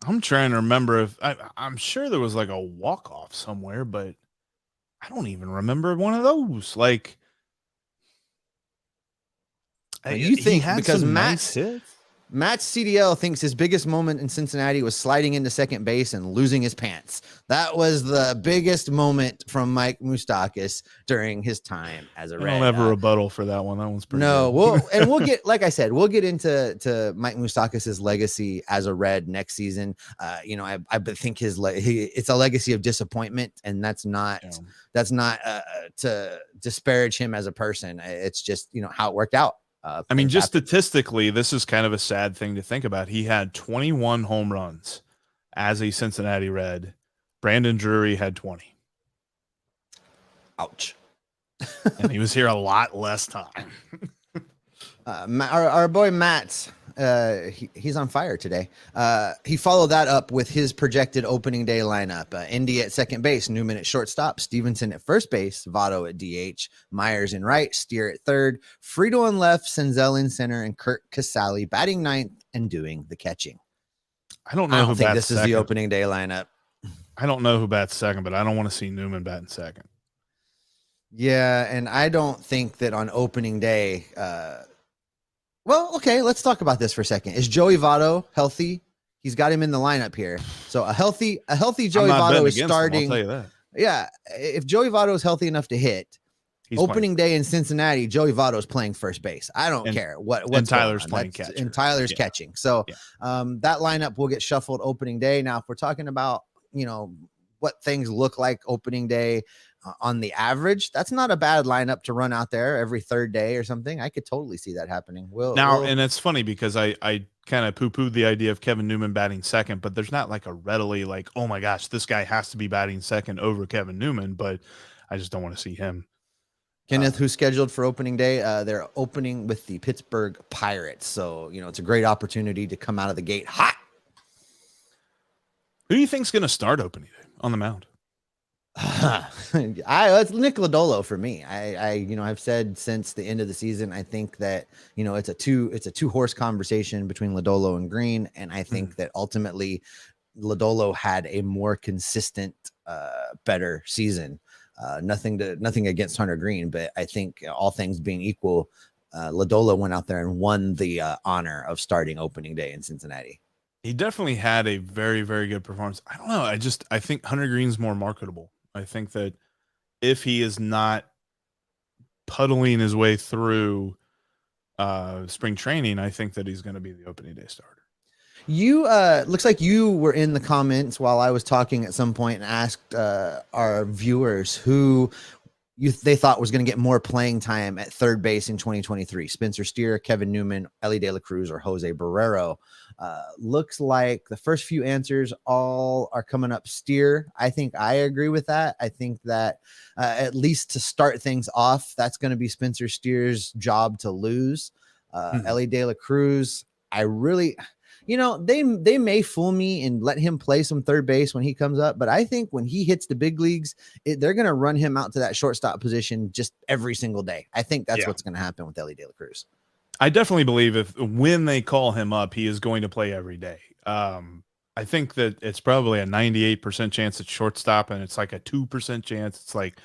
I'm trying to remember if I'm sure there was like a walk-off somewhere, but I don't even remember one of those. Like, you think because Matt's CDL thinks his biggest moment in Cincinnati was sliding into second base and losing his pants. That was the biggest moment from Mike Moustakas during his time as a Red. I don't have a rebuttal for that one. That one's pretty no. good. We'll get, like I said, we'll get into Mike Moustakas' legacy as a Red next season. I think it's a legacy of disappointment, and that's not to disparage him as a person. It's just how it worked out. I mean, just statistically, this is kind of a sad thing to think about. He had 21 home runs as a Cincinnati Red. Brandon Drury had 20. Ouch. And he was here a lot less time. Our boy Matt, he's on fire today. He followed that up with his projected opening day lineup. Indy at second base, Newman at shortstop, Stephenson at first base, Votto at DH, Myers in right, Steer at third, Friedel in left, Senzel in center, and Curt Casali batting ninth and doing the catching. I don't think this is the opening day lineup. I don't know who bats second, but I don't want to see Newman batting second. Yeah, and I don't think that on opening day well, okay, let's talk about this for a second. Is Joey Votto healthy? He's got him in the lineup here. So a healthy Joey Votto is starting. I'll tell you that. Yeah, if Joey Votto is healthy enough to hit, opening day in Cincinnati, Joey Votto is playing first base. I don't care what's and Tyler's going on. playing catcher. And Tyler's catching. So that lineup will get shuffled opening day. Now, if we're talking about, what things look like opening day on the average, that's not a bad lineup to run out there every third day or something. I could totally see that happening. And it's funny because I kind of poo-pooed the idea of Kevin Newman batting second, but there's not like a readily like, oh my gosh, this guy has to be batting second over Kevin Newman, but I just don't want to see him. Kenneth, who's scheduled for opening day, they're opening with the Pittsburgh Pirates. So, it's a great opportunity to come out of the gate hot. Who do you think's going to start opening day on the mound? It's Nick Lodolo for me. I've said since the end of the season, I think that it's a two horse conversation between Lodolo and Green, and I think that ultimately Lodolo had a more consistent, better season. Nothing against Hunter Green, but I think all things being equal, Lodolo went out there and won the honor of starting opening day in Cincinnati. He definitely had a very, very good performance. I don't know. I think Hunter Green's more marketable. I think that if he is not puddling his way through spring training, I think that he's going to be the opening day starter. You looks like you were in the comments while I was talking at some point and asked our viewers who they thought was going to get more playing time at third base in 2023. Spencer Steer, Kevin Newman, Ellie De La Cruz, or Jose Barrero. Looks like the first few answers all are coming up Steer. I think I agree with that. I think that at least to start things off, that's going to be Spencer Steer's job to lose. Ellie De La Cruz, I really... they may fool me and let him play some third base when he comes up, but I think when he hits the big leagues, they're going to run him out to that shortstop position just every single day. I think that's what's going to happen with Ellie De La Cruz. I definitely believe when they call him up, he is going to play every day. I think that it's probably a 98% chance at shortstop, and it's like a 2% chance it's like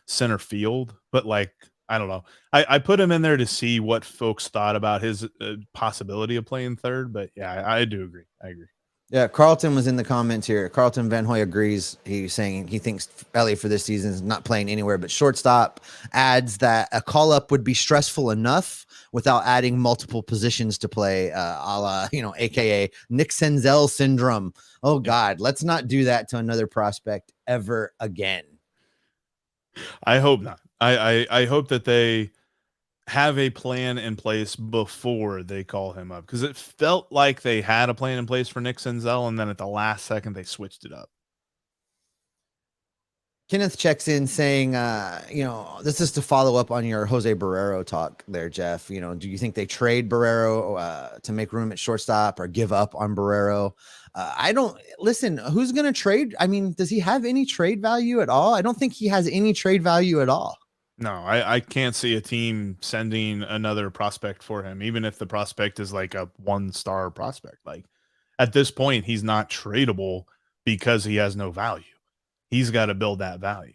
center field, but like, I don't know. I put him in there to see what folks thought about his possibility of playing third, but yeah, I do agree. I agree. Yeah, Carlton was in the comments here. Carlton Van Hoy agrees. He's saying he thinks Ellie for this season is not playing anywhere but shortstop. Adds that a call-up would be stressful enough without adding multiple positions to play, a la, a.k.a. Nick Senzel syndrome. Oh, God, let's not do that to another prospect ever again. I hope not. I hope that they have a plan in place before they call him up, because it felt like they had a plan in place for Nick Senzel, and then at the last second they switched it up. Kenneth checks in saying, this is to follow up on your Jose Barrero talk there, Jeff. Do you think they trade Barrero to make room at shortstop or give up on Barrero? I don't listen. Who's going to trade? I mean, does he have any trade value at all? I don't think he has any trade value at all. No, I can't see a team sending another prospect for him, even if the prospect is like a 1-star prospect. Like, at this point, he's not tradable because he has no value. He's got to build that value.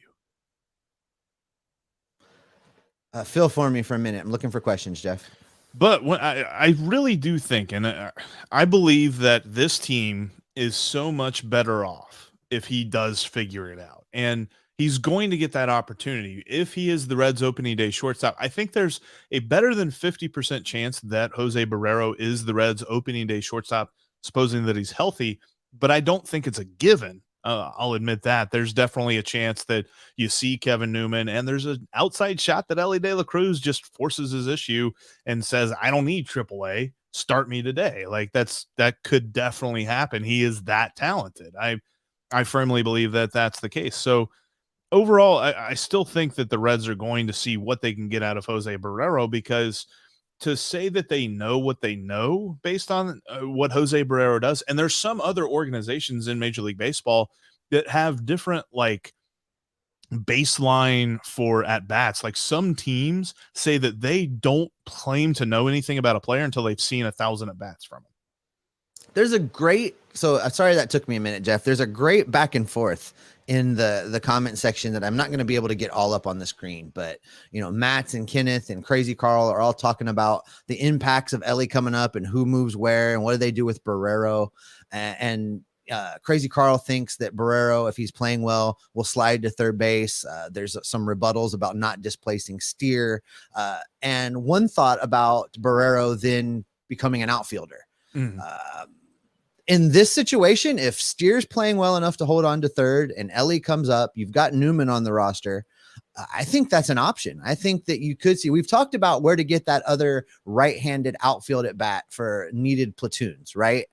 Fill for me for a minute. I'm looking for questions, Jeff. But when I really do think, and I believe that this team is so much better off if he does figure it out. And he's going to get that opportunity. If he is the Reds opening day shortstop, I think there's a better than 50% chance that Jose Barrero is the Reds opening day shortstop, supposing that he's healthy, but I don't think it's a given. I'll admit that. There's definitely a chance that you see Kevin Newman, and there's an outside shot that Ellie De La Cruz just forces his issue and says, I don't need AAA. Start me today. Like, that could definitely happen. He is that talented. I firmly believe that that's the case. So overall, I still think that the Reds are going to see what they can get out of Jose Barrero, because to say that they know what they know based on what Jose Barrero does, and there's some other organizations in Major League Baseball that have different like baseline for at bats. Like, some teams say that they don't claim to know anything about a player until they've seen 1,000 at bats from him. There's a great, sorry that took me a minute, Jeff. There's a great back and forth in the comment section that I'm not going to be able to get all up on the screen, but Matt and Kenneth and Crazy Carl are all talking about the impacts of Ellie coming up and who moves where and what do they do with Barrero. And Crazy Carl thinks that Barrero, if he's playing well, will slide to third base. There's some rebuttals about not displacing Steer. And one thought about Barrero then becoming an outfielder. In this situation, if Steer's playing well enough to hold on to third and Ellie comes up, you've got Newman on the roster. I think that's an option. I think that you could see, we've talked about where to get that other right-handed outfield at bat for needed platoons, right?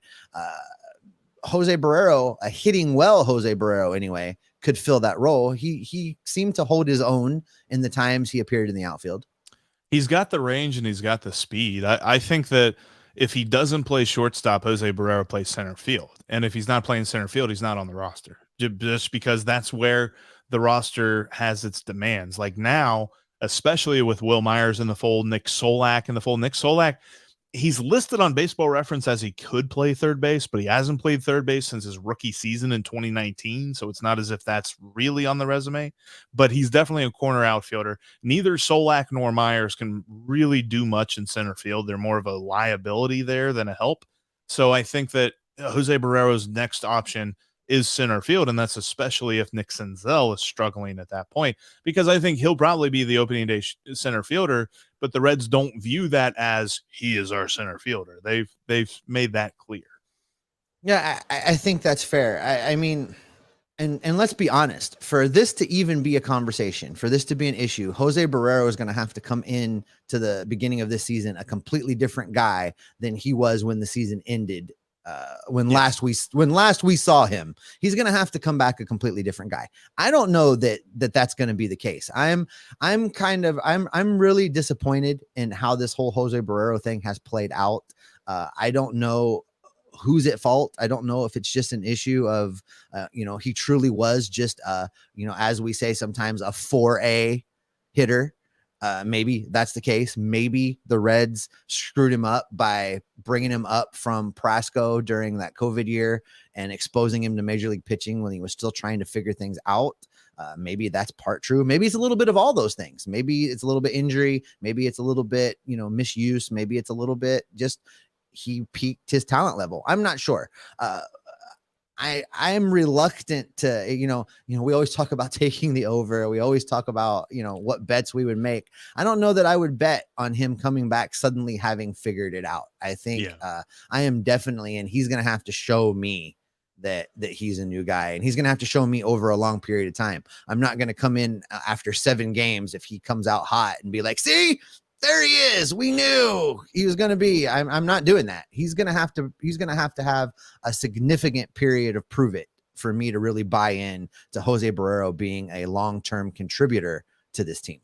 Jose Barrero, a hitting well Jose Barrero anyway, could fill that role. He seemed to hold his own in the times he appeared in the outfield. He's got the range and he's got the speed. I think that if he doesn't play shortstop, Jose Barrero plays center field. And if he's not playing center field, he's not on the roster, just because that's where the roster has its demands. Like now, especially with Wil Myers in the fold, Nick Solak in the fold. Nick Solak, he's listed on Baseball Reference as he could play third base, but he hasn't played third base since his rookie season in 2019. So it's not as if that's really on the resume, but he's definitely a corner outfielder. Neither Solak nor Myers can really do much in center field. They're more of a liability there than a help. So I think that Jose Barrero's next option is center field, and that's especially if Nick Senzel is struggling at that point, because I think he'll probably be the opening day center fielder, but the Reds don't view that as he is our center fielder. They've made that clear. Yeah, I think that's fair. I mean, And let's be honest, for this to even be a conversation, for this to be an issue, Jose Barrero is going to have to come in to the beginning of this season a completely different guy than he was when the season ended. When last we saw him, he's going to have to come back a completely different guy. I don't know that's going to be the case. I'm really disappointed in how this whole Jose Barrero thing has played out. I don't know who's at fault. I don't know if it's just an issue of, he truly was just, as we say sometimes, a 4A hitter. Maybe that's the case. Maybe the Reds screwed him up by bringing him up from Prasco during that COVID year and exposing him to major league pitching when he was still trying to figure things out. Maybe that's part true. Maybe it's a little bit of all those things. Maybe it's a little bit injury. Maybe it's a little bit, misuse. Maybe it's a little bit just he peaked his talent level. I'm not sure. I am reluctant to, we always talk about taking the over. We always talk about, what bets we would make. I don't know that I would bet on him coming back suddenly having figured it out. I think I am definitely, and he's going to have to show me that he's a new guy, and he's going to have to show me over a long period of time. I'm not going to come in after 7 games if he comes out hot and be like, see, there he is. We knew he was going to be. I'm not doing that. He's going to have to have a significant period of prove it for me to really buy in to Jose Barrero being a long-term contributor to this team.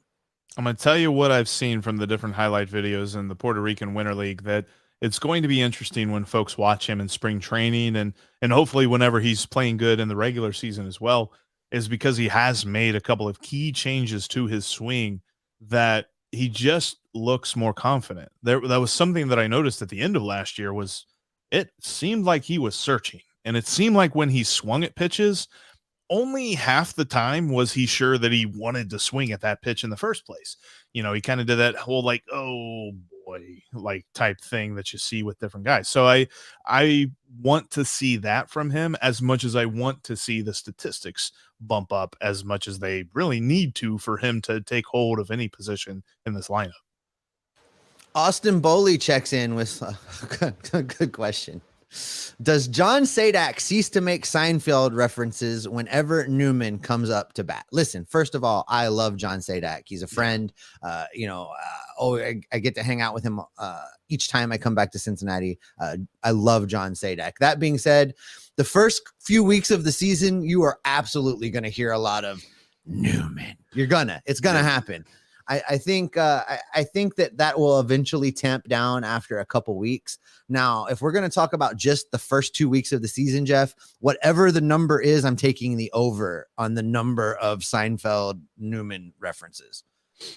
I'm going to tell you what I've seen from the different highlight videos in the Puerto Rican Winter League, that it's going to be interesting when folks watch him in spring training and hopefully whenever he's playing good in the regular season as well, is because he has made a couple of key changes to his swing that he just looks more confident. That was something that I noticed at the end of last year. Was it seemed like he was searching, and it seemed like when he swung at pitches, only half the time was he sure that he wanted to swing at that pitch in the first place. He kind of did that whole like, oh boy, like type thing that you see with different guys. So I want to see that from him as much as I want to see the statistics bump up as much as they really need to for him to take hold of any position in this lineup. Austin Bowley checks in with a good question. Does John Sadak cease to make Seinfeld references whenever Newman comes up to bat? Listen, first of all, I love John Sadak. He's a friend. I get to hang out with him each time I come back to Cincinnati. I love John Sadak. That being said, the first few weeks of the season, you are absolutely going to hear a lot of Newman. It's going to happen. I think that will eventually tamp down after a couple weeks. Now, if we're going to talk about just the first 2 weeks of the season, Jeff, whatever the number is, I'm taking the over on the number of Seinfeld Newman references.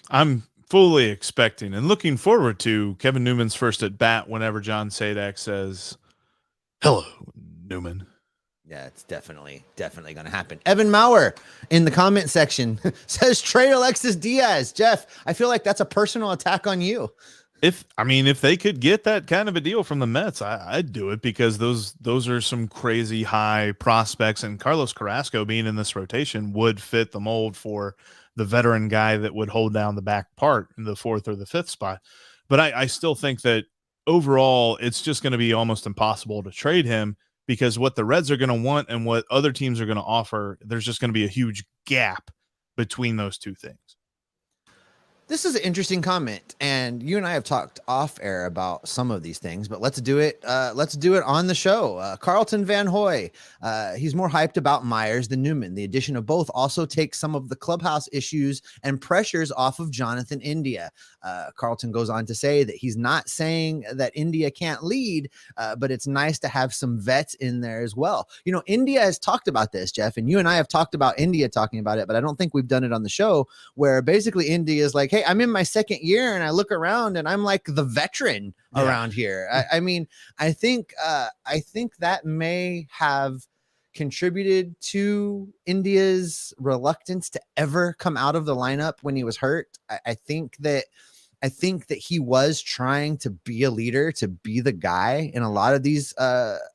I'm fully expecting and looking forward to Kevin Newman's first at bat whenever John Sadak says, "Hello, Newman." Yeah, it's definitely going to happen. Evan Maurer in the comment section says trade Alexis Diaz. Jeff, I feel like that's a personal attack on you. If they could get that kind of a deal from the Mets, I'd do it, because those are some crazy high prospects, and Carlos Carrasco being in this rotation would fit the mold for the veteran guy that would hold down the back part in the 4th or the 5th spot. But I still think that overall it's just going to be almost impossible to trade him, because what the Reds are going to want and what other teams are going to offer, there's just going to be a huge gap between those two things. This is an interesting comment, and you and I have talked off air about some of these things, but let's do it. Let's do it on the show. Carlton Van Hoy, he's more hyped about Myers than Newman. The addition of both also takes some of the clubhouse issues and pressures off of Jonathan India. Carlton goes on to say that he's not saying that India can't lead, but it's nice to have some vets in there as well. India has talked about this, Jeff, and you and I have talked about India talking about it, but I don't think we've done it on the show, where basically India is like, hey, I'm in my 2nd year and I look around and I'm like the veteran around here. I think that may have contributed to India's reluctance to ever come out of the lineup when he was hurt. I think that he was trying to be a leader, to be the guy in a lot of these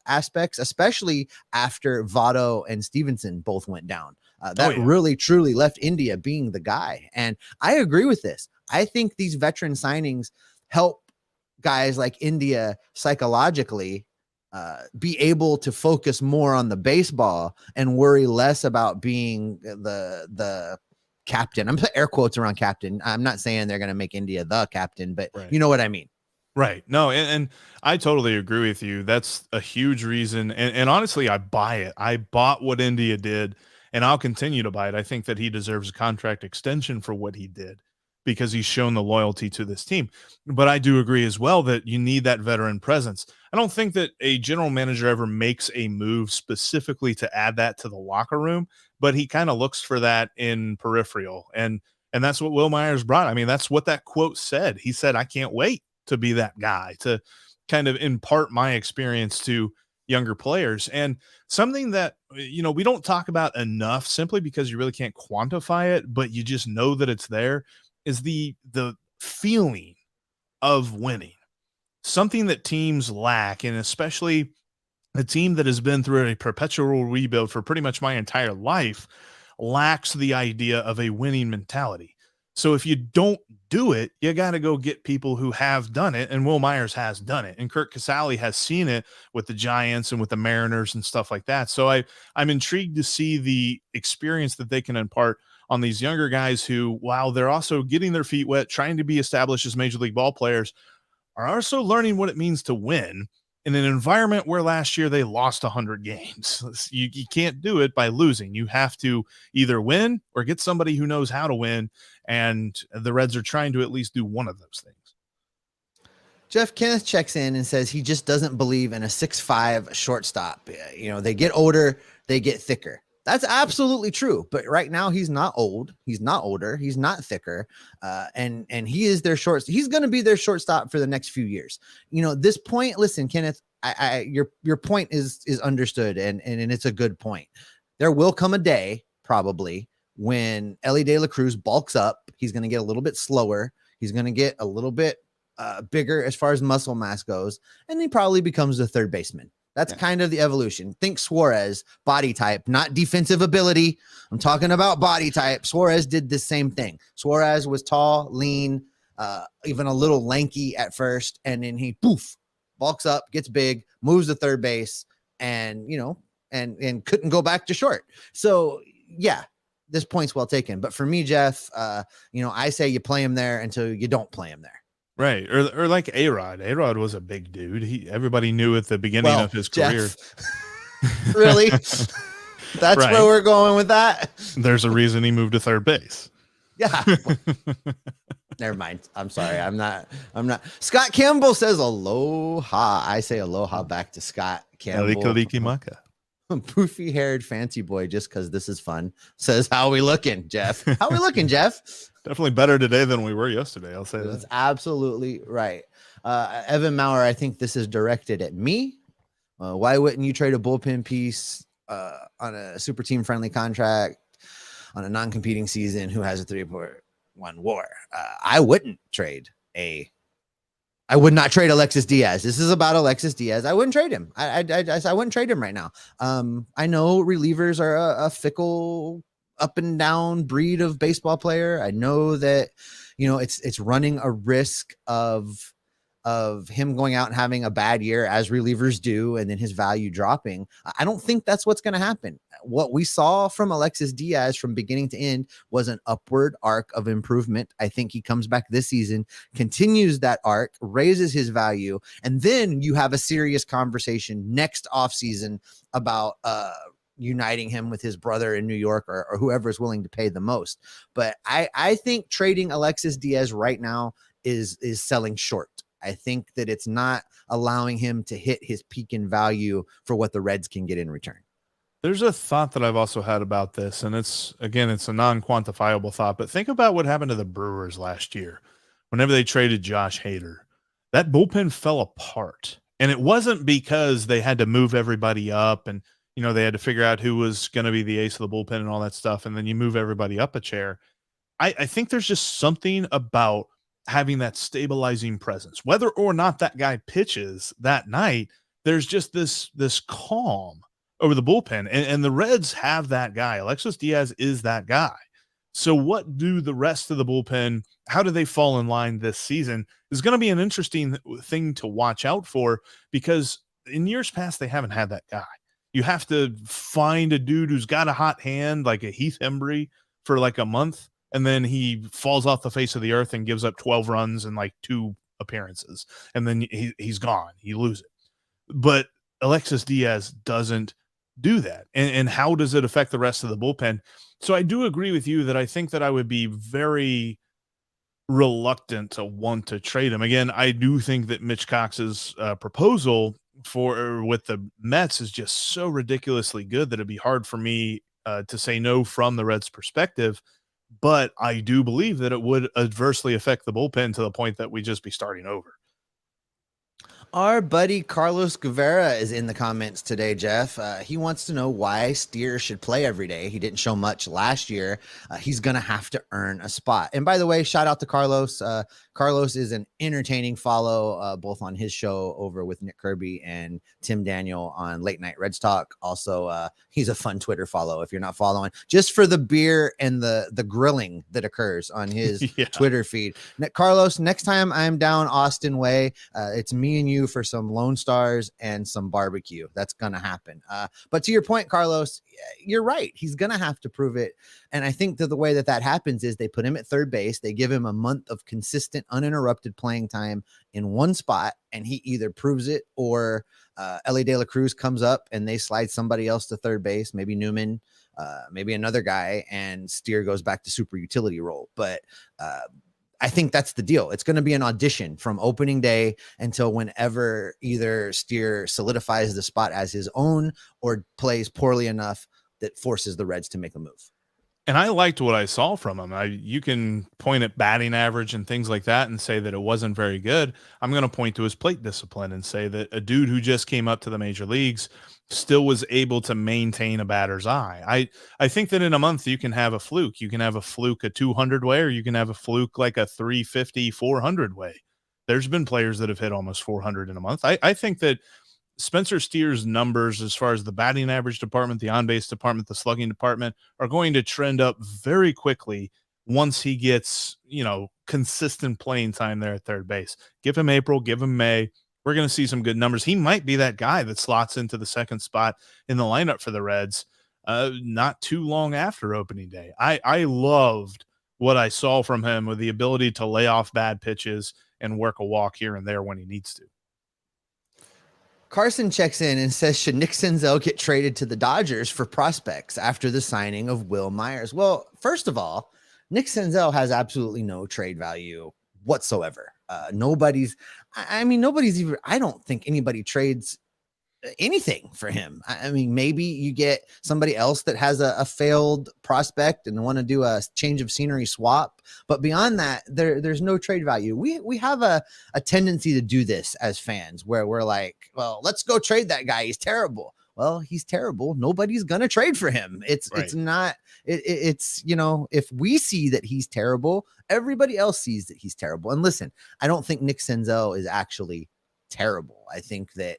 aspects, especially after Votto and Stephenson both went down. Really, truly left India being the guy. And I agree with this. I think these veteran signings help guys like India psychologically be able to focus more on the baseball and worry less about being the captain. I'm putting air quotes around captain. I'm not saying they're going to make India the captain, but you know what I mean? Right. No, and I totally agree with you. That's a huge reason. And honestly, I buy it. I bought what India did, and I'll continue to buy it. I think that he deserves a contract extension for what he did because he's shown the loyalty to this team. But I do agree as well that you need that veteran presence. I don't think that a general manager ever makes a move specifically to add that to the locker room, but he kind of looks for that in peripheral. And that's what Wil Myers brought. I mean, that's what that quote said. He said, I can't wait to be that guy, to kind of impart my experience to younger players. And something that, we don't talk about enough simply because you really can't quantify it, but you just know that it's there, is the feeling of winning. Something that teams lack, and especially a team that has been through a perpetual rebuild for pretty much my entire life, lacks the idea of a winning mentality. So if you don't do it, you got to go get people who have done it. And Wil Myers has done it. And Curt Casali has seen it with the Giants and with the Mariners and stuff like that. So I'm intrigued to see the experience that they can impart on these younger guys who, while they're also getting their feet wet, trying to be established as major league ball players, are also learning what it means to win in an environment where last year they lost 100 games. You can't do it by losing. You have to either win or get somebody who knows how to win. And the Reds are trying to at least do one of those things. Jeff Kenneth checks in and says he just doesn't believe in a 6'5" shortstop. They get older, they get thicker. That's absolutely true. But right now he's not old. He's not older. He's not thicker. And he is their shortstop. He's going to be their shortstop for the next few years. This point, listen, Kenneth, your point is understood. And it's a good point. There will come a day probably when Ellie De La Cruz bulks up. He's going to get a little bit slower. He's going to get a little bit bigger as far as muscle mass goes. And he probably becomes the third baseman. That's kind of the evolution. Think Suarez, body type, not defensive ability. I'm talking about body type. Suarez did the same thing. Suarez was tall, lean, even a little lanky at first. And then he bulks up, gets big, moves to third base, and couldn't go back to short. So yeah, this point's well taken. But for me, Jeff, I say you play him there until you don't play him there. Right. Or like A-Rod. A-Rod was a big dude. Everybody knew at the beginning of his career. Really? That's right. Where we're going with that. There's a reason he moved to third base. Yeah. Never mind. I'm sorry. I'm not. Scott Campbell says aloha. I say aloha back to Scott Campbell. Kalikimaka. Poofy haired fancy boy, just because this is fun, says, how we looking, Jeff? How we looking, Jeff? Definitely better today than we were yesterday. I'll say that. That's absolutely right. Evan Maurer, I think this is directed at me. Why wouldn't you trade a bullpen piece on a super team friendly contract on a non-competing season who has a 3.1 WAR? I would not trade Alexis Diaz. This is about Alexis Diaz. I wouldn't trade him. I wouldn't trade him right now. I know relievers are a fickle, up and down breed of baseball player. I know that, it's running a risk of him going out and having a bad year, as relievers do, and then his value dropping. I don't think that's what's going to happen. What we saw from Alexis Diaz from beginning to end was an upward arc of improvement. I think he comes back this season, continues that arc, raises his value, and then you have a serious conversation next offseason about uniting him with his brother in New York or whoever is willing to pay the most. But I think trading Alexis Diaz right now is selling short. I think that it's not allowing him to hit his peak in value for what the Reds can get in return. There's a thought that I've also had about this, and it's a non-quantifiable thought, but think about what happened to the Brewers last year. Whenever they traded Josh Hader, that bullpen fell apart. And it wasn't because they had to move everybody up and, they had to figure out who was going to be the ace of the bullpen and all that stuff. And then you move everybody up a chair. I think there's just something about having that stabilizing presence, whether or not that guy pitches that night. There's just this calm over the bullpen, and the Reds have that guy. Alexis Diaz is that guy. So what do the rest of the bullpen, how do they fall in line this season is going to be an interesting thing to watch out for, because in years past, they haven't had that guy. You have to find a dude who's got a hot hand, like a Heath Hembry, for like a month, and then he falls off the face of the earth and gives up 12 runs in like 2 appearances, and then he's gone. You lose it. But Alexis Diaz doesn't do that. And how does it affect the rest of the bullpen? So I do agree with you that I think that I would be very reluctant to want to trade him. Again, I do think that Mitch Cox's proposal with the Mets is just so ridiculously good that it'd be hard for me to say no from the Reds' perspective. But I do believe that it would adversely affect the bullpen to the point that we just be starting over. Our buddy Carlos Guevara is in the comments today, Jeff. He wants to know why Steer should play every day. He didn't show much last year. He's going to have to earn a spot. And by the way, shout out to Carlos. Carlos is an entertaining follow, both on his show over with Nick Kirby and Tim Daniel on Late Night Reds Talk. Also, he's a fun Twitter follow if you're not following, just for the beer and the grilling that occurs on his Twitter feed. Carlos, next time I'm down Austin way, it's me and you for some Lone Stars and some barbecue. That's gonna happen. But to your point, Carlos, you're right. He's gonna have to prove it. And I think that the way that happens is they put him at third base. They give him a month of consistent, uninterrupted playing time in one spot, and he either proves it or Ellie De La Cruz comes up and they slide somebody else to third base, maybe Newman, maybe another guy, and Steer goes back to super utility role. But I think that's the deal. It's going to be an audition from opening day until whenever either Steer solidifies the spot as his own or plays poorly enough that forces the Reds to make a move. And I liked what I saw from him. You can point at batting average and things like that and say that it wasn't very good. I'm going to point to his plate discipline and say that a dude who just came up to the major leagues still was able to maintain a batter's eye. I think that in a month you can have a fluke. You can have a fluke a 200 way, or you can have a fluke like a 350, 400 way. There's been players that have hit almost 400 in a month. I think that Spencer Steer's numbers as far as the batting average department, the on-base department, the slugging department are going to trend up very quickly once he gets, consistent playing time there at third base. Give him April, give him May. We're going to see some good numbers. He might be that guy that slots into the second spot in the lineup for the Reds not too long after opening day. I loved what I saw from him with the ability to lay off bad pitches and work a walk here and there when he needs to. Carson checks in and says, should Nick Senzel get traded to the Dodgers for prospects after the signing of Wil Myers? Well, first of all, Nick Senzel has absolutely no trade value whatsoever. Nobody's even, I don't think anybody trades anything for him. I mean, maybe you get somebody else that has a failed prospect and want to do a change of scenery swap. But beyond that, there's no trade value. We have a tendency to do this as fans where we're like, well, let's go trade that guy. He's terrible. Well, he's terrible. Nobody's going to trade for him. It's not, if we see that he's terrible, everybody else sees that he's terrible. And listen, I don't think Nick Senzel is actually terrible. I think that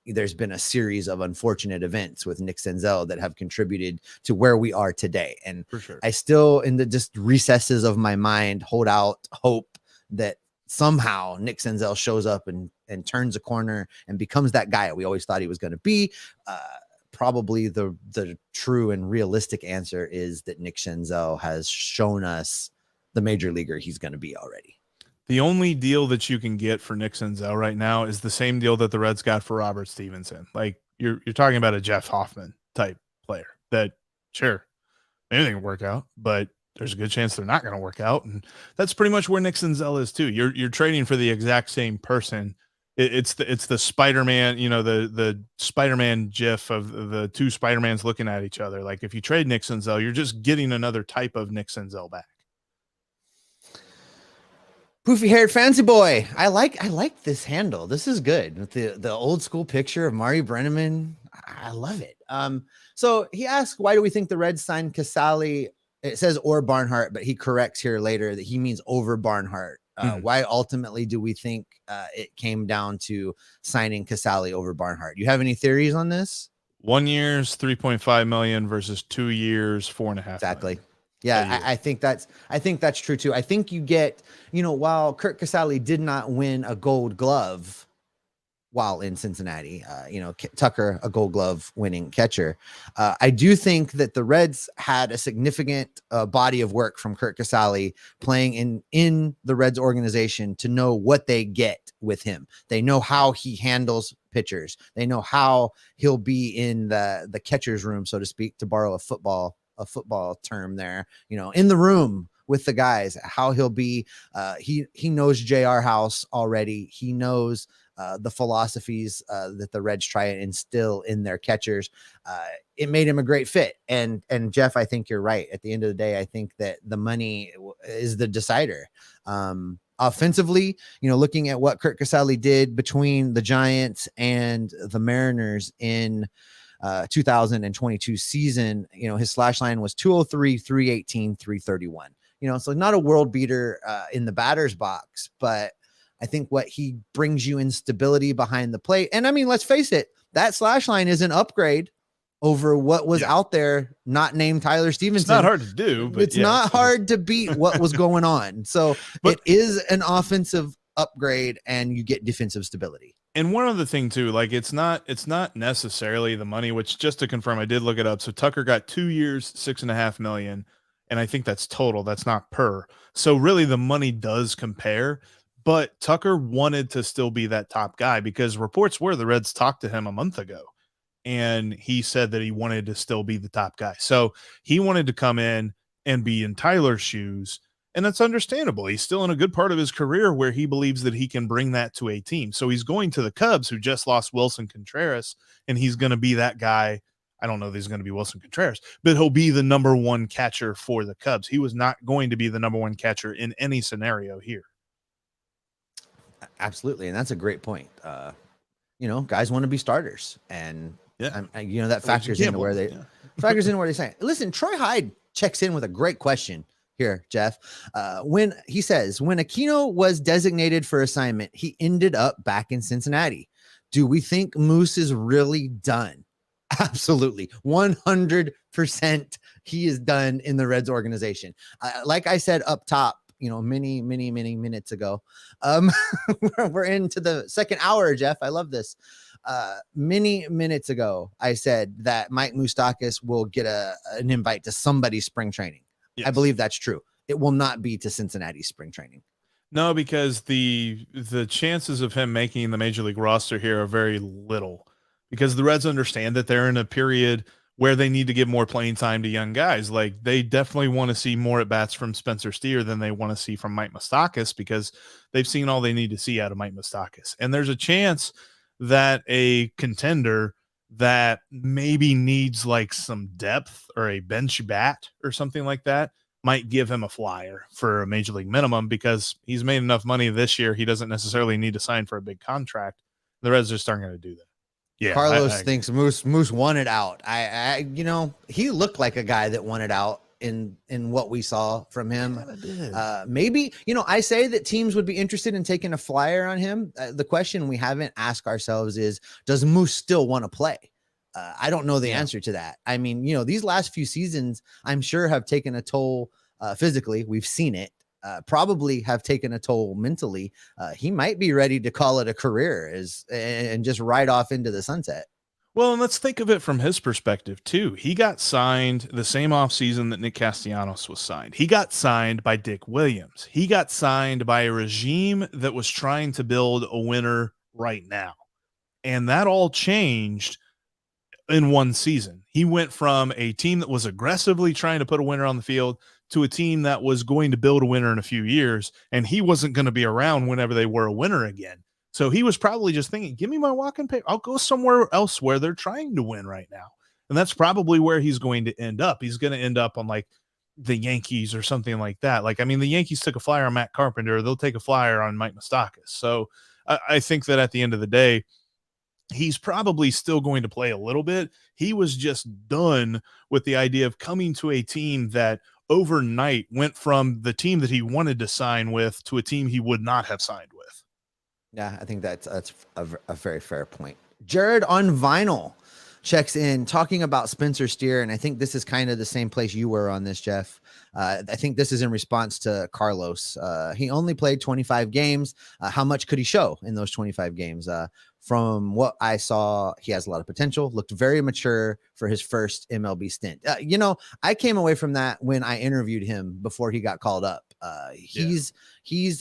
there's been a series of unfortunate events with Nick Senzel that have contributed to where we are today. And for sure, I still, in the just recesses of my mind, hold out hope that somehow Nick Senzel shows up and turns a corner and becomes that guy we always thought he was going to be. Probably the true and realistic answer is that Nick Senzel has shown us the major leaguer he's going to be already. The only deal that you can get for Nick Senzel right now is the same deal that the Reds got for Robert Stephenson. Like you're talking about a Jeff Hoffman type player that sure, anything can work out, but there's a good chance they're not going to work out. And that's pretty much where Nick Senzel is too. You're trading for the exact same person. It's the Spider-Man, the Spider-Man gif of the two Spider-Mans looking at each other. Like if you trade Nick Senzel, you're just getting another type of Nick Senzel back. Poofy haired fancy boy. I like this handle. This is good with the old school picture of Mari Brenneman. I love it. So he asked, why do we think the Reds signed Casali? It says or Barnhart, but he corrects here later that he means over Barnhart. Why ultimately do we think it came down to signing Casali over Barnhart? Do you have any theories on this? 1 year's $3.5 million versus 2 years, $4.5 exactly. million. Yeah, I think that's true too. I think you get, while Curt Casali did not win a Gold Glove, while in Cincinnati. Tucker, a Gold Glove winning catcher. I do think that the Reds had a significant body of work from Curt Casali playing in the Reds organization to know what they get with him. They know how he handles pitchers. They know how he'll be in the catcher's room, so to speak, to borrow a football term there, in the room with the guys, how he'll be. He knows JR House already. He knows the philosophies that the Reds try and instill in their catchers. It made him a great fit. And Jeff, I think you're right. At the end of the day, I think that the money is the decider. Offensively, looking at what Curt Casali did between the Giants and the Mariners in 2022 season, his slash line was 203, 318, 331. So not a world beater in the batter's box, but I think what he brings you in stability behind the plate. And I mean, let's face it, that slash line is an upgrade over what was out there, not named Tyler Stephenson. It's not hard to do, but it's not hard to beat what was going on. So it is an offensive upgrade and you get defensive stability. And one other thing too, like it's not necessarily the money, which just to confirm, I did look it up. So Tucker got 2 years, $6.5 million. And I think that's total. That's not per. So really the money does compare, but Tucker wanted to still be that top guy because reports were the Reds talked to him a month ago and he said that he wanted to still be the top guy. So he wanted to come in and be in Tyler's shoes. And that's understandable. He's still in a good part of his career where he believes that he can bring that to a team. So he's going to the Cubs, who just lost Wilson Contreras, and he's going to be that guy. I don't know that he's going to be Wilson Contreras, but he'll be the number one catcher for the Cubs. He was not going to be the number one catcher in any scenario here. Absolutely. And that's a great point. Guys want to be starters, and that factors into where they say, listen, Troy Hyde checks in with a great question here, Jeff. When Aquino was designated for assignment, he ended up back in Cincinnati. Do we think Moose is really done? Absolutely. 100% he is done in the Reds organization. Like I said up top, many minutes ago, we're into the second hour, Jeff. I love this. Many minutes ago, I said that Mike Moustakas will get an invite to somebody's spring training. Yes. I believe that's true. It will not be to Cincinnati spring training. No, because the chances of him making the major league roster here are very little, because the Reds understand that they're in a period where they need to give more playing time to young guys. Like they definitely want to see more at bats from Spencer Steer than they want to see from Mike Moustakas, because they've seen all they need to see out of Mike Moustakas. And there's a chance that a contender that maybe needs like some depth or a bench bat or something like that might give him a flyer for a major league minimum, because he's made enough money this year. He doesn't necessarily need to sign for a big contract. The Reds just aren't going to do that. Yeah, Carlos thinks Moose wanted out. He looked like a guy that wanted out in what we saw from him. Maybe, I say that teams would be interested in taking a flyer on him. The question we haven't asked ourselves is, does Moose still want to play? I don't know the answer to that. I mean, these last few seasons, I'm sure have taken a toll physically. We've seen it. Probably have taken a toll mentally. He might be ready to call it a career and just ride off into the sunset. Well, and let's think of it from his perspective too. He got signed the same offseason that Nick Castellanos was signed. He got signed by Dick Williams. He got signed by a regime that was trying to build a winner right now. And that all changed in one season. He went from a team that was aggressively trying to put a winner on the field to a team that was going to build a winner in a few years, and he wasn't going to be around whenever they were a winner again. So he was probably just thinking, give me my walking paper. I'll go somewhere else where they're trying to win right now. And that's probably where he's going to end up. He's going to end up on like the Yankees or something like that. Like, I mean, the Yankees took a flyer on Matt Carpenter. They'll take a flyer on Mike Moustakas. So I think that at the end of the day, he's probably still going to play a little bit. He was just done with the idea of coming to a team that overnight went from the team that he wanted to sign with to a team he would not have signed with. Yeah, I think that's a very fair point. Jared on Vinyl checks in talking about Spencer Steer, and I think this is kind of the same place you were on this, Jeff. I think this is in response to Carlos. He only played 25 games. How much could he show in those 25 games? From what I saw, he has a lot of potential, looked very mature for his first MLB stint. I came away from that when I interviewed him before he got called up. He's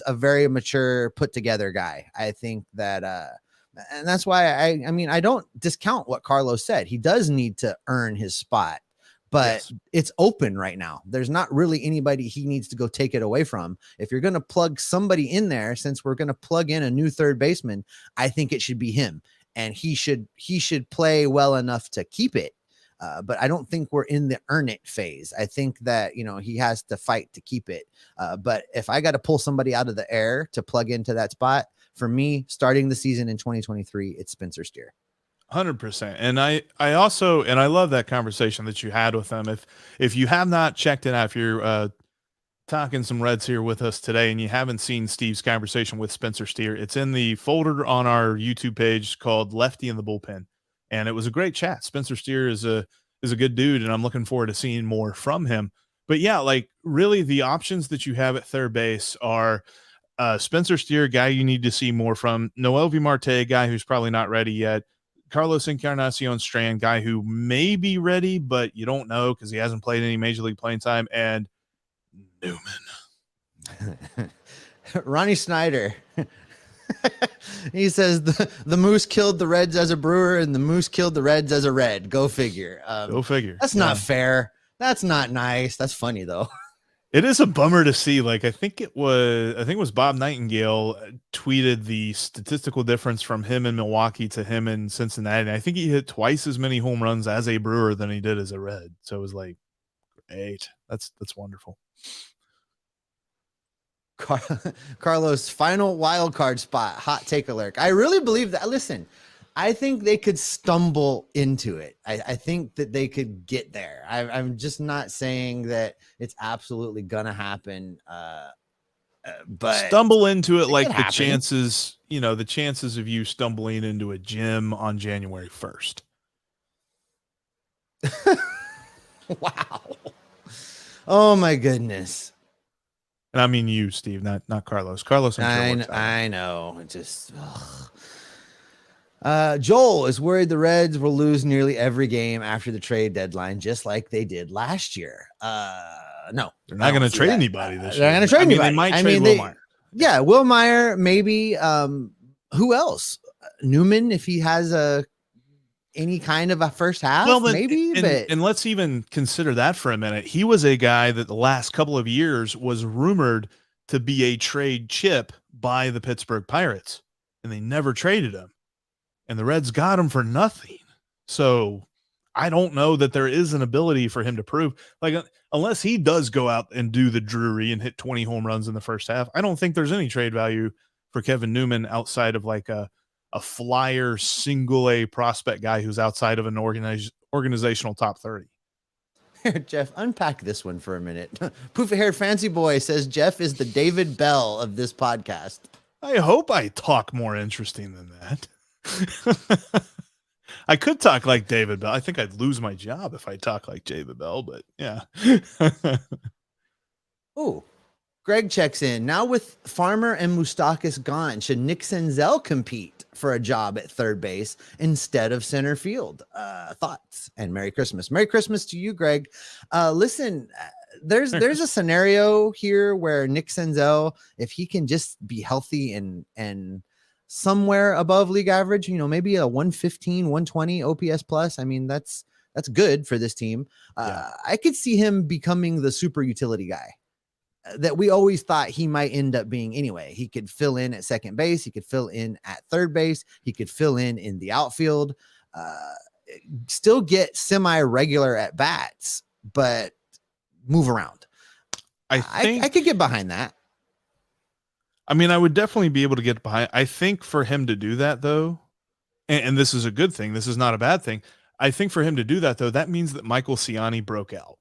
a very mature, put together guy. I think that, and that's why I don't discount what Carlos said. He does need to earn his spot, but it's open right now. There's not really anybody he needs to go take it away from. If you're going to plug somebody in there, since we're going to plug in a new third baseman, I think it should be him, and he should play well enough to keep it. But I don't think we're in the earn it phase. I think that, he has to fight to keep it. But if I got to pull somebody out of the air to plug into that spot, for me, starting the season in 2023, it's Spencer Steer. 100%. And I also, and I love that conversation that you had with them. If you have not checked it out, if you're talking some Reds here with us today and you haven't seen Steve's conversation with Spencer Steer, it's in the folder on our YouTube page called Lefty in the Bullpen. And it was a great chat. Spencer Steer is a good dude, and I'm looking forward to seeing more from him. But yeah, like really the options that you have at third base are Spencer Steer, guy you need to see more from, Noelvi Marte, guy who's probably not ready yet, Carlos Encarnacion Strand, guy who may be ready, but you don't know because he hasn't played any major league playing time, and Newman. Ronnie Snyder. He says the Moose killed the Reds as a Brewer and the Moose killed the Reds as a Red. Go figure. Go figure. That's not fair. That's not nice. That's funny though. It is a bummer to see. Like, I think it was Bob Nightingale tweeted the statistical difference from him in Milwaukee to him in Cincinnati. And I think he hit twice as many home runs as a Brewer than he did as a Red. So it was like, great. That's wonderful. Carlos, final wild card spot, hot take alert. I really believe that. Listen, I think they could stumble into it. I think that they could get there. I'm just not saying that it's absolutely gonna happen. But stumble into it like the chances, the chances of you stumbling into a gym on January 1st. Wow. Oh my goodness. And I mean you, Steve, not Carlos. Carlos, I know. It just. Joel is worried the Reds will lose nearly every game after the trade deadline, just like they did last year. No, they're not going to trade anybody this year. They're going to trade anybody. They might trade Wil Myers. Yeah, Wil Myers, maybe. Who else? Newman, if he has any kind of a first half, maybe. And let's even consider that for a minute. He was a guy that the last couple of years was rumored to be a trade chip by the Pittsburgh Pirates, and they never traded him. And the Reds got him for nothing. So I don't know that there is an ability for him to prove, like, unless he does go out and do the Drury and hit 20 home runs in the first half, I don't think there's any trade value for Kevin Newman outside of like a flyer single A prospect guy who's outside of an organizational top 30. Jeff, unpack this one for a minute. Poofy haired fancy boy says Jeff is the David Bell of this podcast. I hope I talk more interesting than that. I could talk like David Bell. I think I'd lose my job if I talk like David Bell, but yeah. Oh, Greg checks in. Now with Farmer and Moustakas gone, should Nick Senzel compete for a job at third base instead of center field? Thoughts? And Merry Christmas. Merry Christmas to you, Greg. Listen, there's a scenario here where Nick Senzel, if he can just be healthy and somewhere above league average, maybe a 115, 120 OPS plus. I mean, that's good for this team. I could see him becoming the super utility guy that we always thought he might end up being anyway. He could fill in at second base. He could fill in at third base. He could fill in the outfield, still get semi-regular at bats, but move around. I could get behind that. I mean, I would definitely be able to get behind. I think for him to do that, though, and this is a good thing, this is not a bad thing. I think for him to do that, though, that means that Michael Ciani broke out.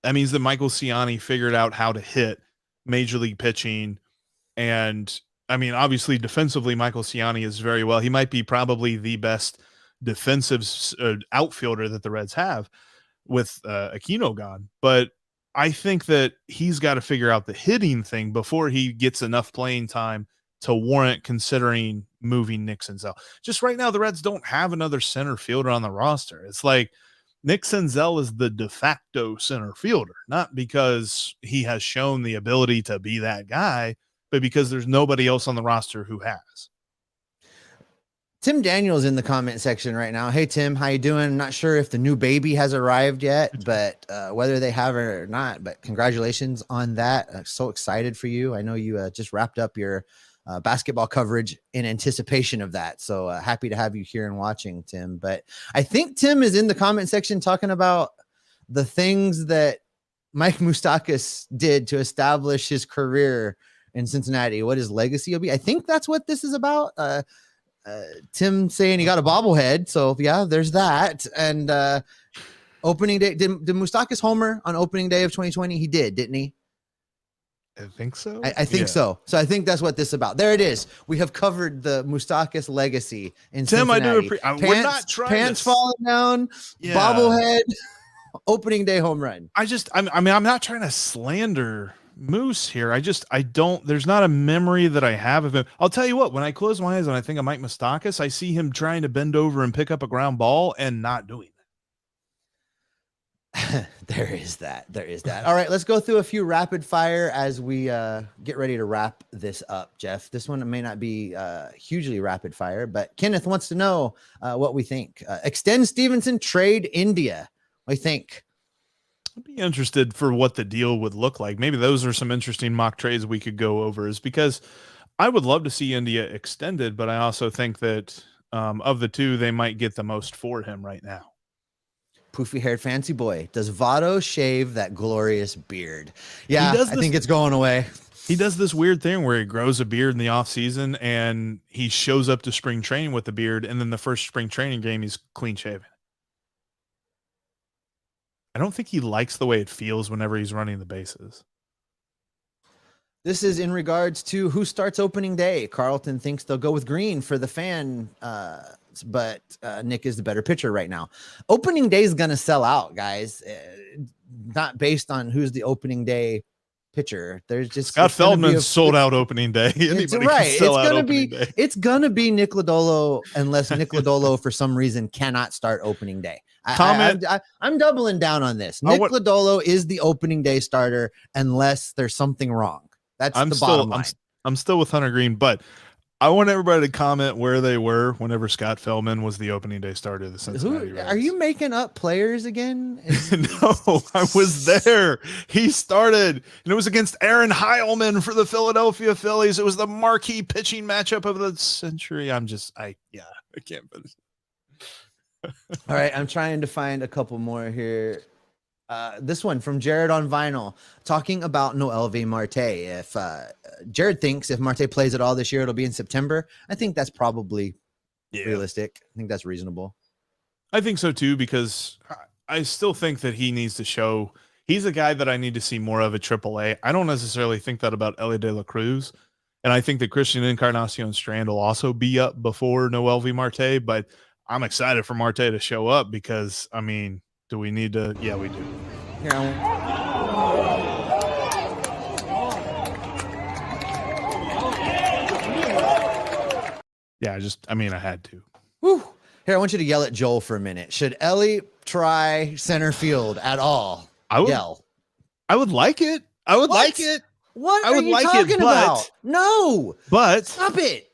That means that Michael Ciani figured out how to hit major league pitching. And I mean, obviously, defensively, Michael Ciani is very well. He might be probably the best defensive outfielder that the Reds have with Aquino gone. But I think that he's got to figure out the hitting thing before he gets enough playing time to warrant considering moving Nick Senzel. Just right now, the Reds don't have another center fielder on the roster. It's like Nick Senzel is the de facto center fielder, not because he has shown the ability to be that guy, but because there's nobody else on the roster who has. Tim Daniels in the comment section right now. Hey, Tim, how you doing? I'm not sure if the new baby has arrived yet, but whether they have it or not, but congratulations on that. I'm so excited for you. I know you just wrapped up your basketball coverage in anticipation of that. So happy to have you here and watching, Tim. But I think Tim is in the comment section talking about the things that Mike Moustakas did to establish his career in Cincinnati, what his legacy will be. I think that's what this is about. Tim saying he got a bobblehead. So yeah, there's that. And opening day, did Moustakas homer on opening day of 2020? He did, didn't he? I think so. I think so. So I think that's what this is about. There it is. We have covered the Moustakas legacy in Tim, Cincinnati. We're not trying pants falling down, bobblehead, opening day home run. I'm not trying to slander Moose here. There's not a memory that I have of him. I'll tell you what, when I close my eyes and I think of Mike Moustakas, I see him trying to bend over and pick up a ground ball and not doing that. There is that. All right, let's go through a few rapid fire as we get ready to wrap this up, Jeff. This one may not be hugely rapid fire, but Kenneth wants to know what we think. Extend Stephenson, trade India. What do you think? I'd be interested for what the deal would look like. Maybe those are some interesting mock trades we could go over, is because I would love to see India extended, but I also think that of the two, they might get the most for him right now. Poofy haired fancy boy. Does Votto shave that glorious beard? Yeah, I think it's going away. He does this weird thing where he grows a beard in the off season and he shows up to spring training with the beard. And then the first spring training game, he's clean shaven. I don't think he likes the way it feels whenever he's running the bases. This is in regards to who starts opening day. Carlton thinks they'll go with Green for the fan, but Nick is the better pitcher right now. Opening day is going to sell out, guys. Not based on who's the opening day pitcher. There's just Scott Feldman sold out opening day. It's right. It's gonna be Nick Lodolo unless Nick Lodolo for some reason cannot start opening day. I'm doubling down on this. Nick Lodolo is the opening day starter unless there's something wrong. That's the bottom line. I'm still with Hunter Green, but I want everybody to comment where they were whenever Scott Feldman was the opening day starter of the Cincinnati Reds. Are you making up players again? No, I was there. He started, and it was against Aaron Heilman for the Philadelphia Phillies. It was the marquee pitching matchup of the century. I can't finish. All right, I'm trying to find a couple more here. This one from Jared on Vinyl talking about Noelvi Marte. If Jared thinks if Marte plays at all this year, it'll be in September. I think that's probably realistic. I think that's reasonable. I think so too, because I still think that he needs to show he's a guy that I need to see more of at AAA. I don't necessarily think that about Ellie De La Cruz. And I think that Christian Encarnacion Strand will also be up before Noelvi Marte, but I'm excited for Marte to show up because, I mean, do we need to? Yeah, we do. Yeah, I had to. Whew. Here, I want you to yell at Joel for a minute. Should Ellie try center field at all? I would like it. I would like it. What are you talking about? No. But stop it.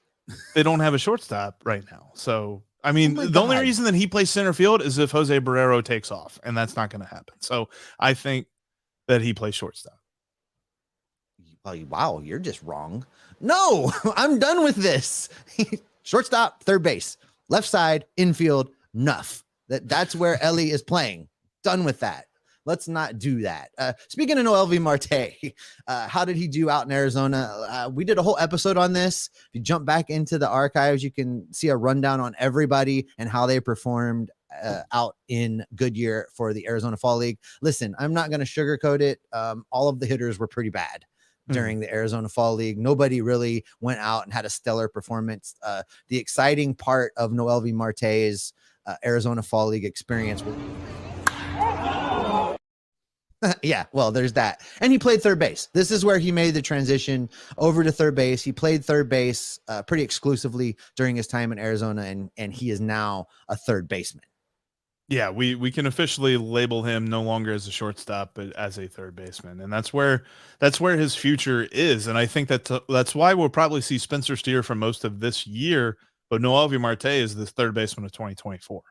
They don't have a shortstop right now. So, I mean, the only reason that he plays center field is if Jose Barrero takes off, and that's not going to happen. So I think that he plays shortstop. Wow, you're just wrong. No, I'm done with this. Shortstop, third base, left side, infield, enough. That's where Ellie is playing. Done with that. Let's not do that. Speaking of Noelvi Marte, how did he do out in Arizona? We did a whole episode on this. If you jump back into the archives, you can see a rundown on everybody and how they performed out in Goodyear for the Arizona Fall League. Listen, I'm not going to sugarcoat it. All of the hitters were pretty bad during the Arizona Fall League. Nobody really went out and had a stellar performance. The exciting part of Noelvi Marte's Arizona Fall League experience Yeah, well, there's that. And he played third base. This is where he made the transition over to third base. He played third base pretty exclusively during his time in Arizona, and he is now a third baseman. Yeah, we can officially label him no longer as a shortstop, but as a third baseman, and that's where his future is. And I think that's why we'll probably see Spencer Steer for most of this year, but Noelvi Marte is the third baseman of 2024.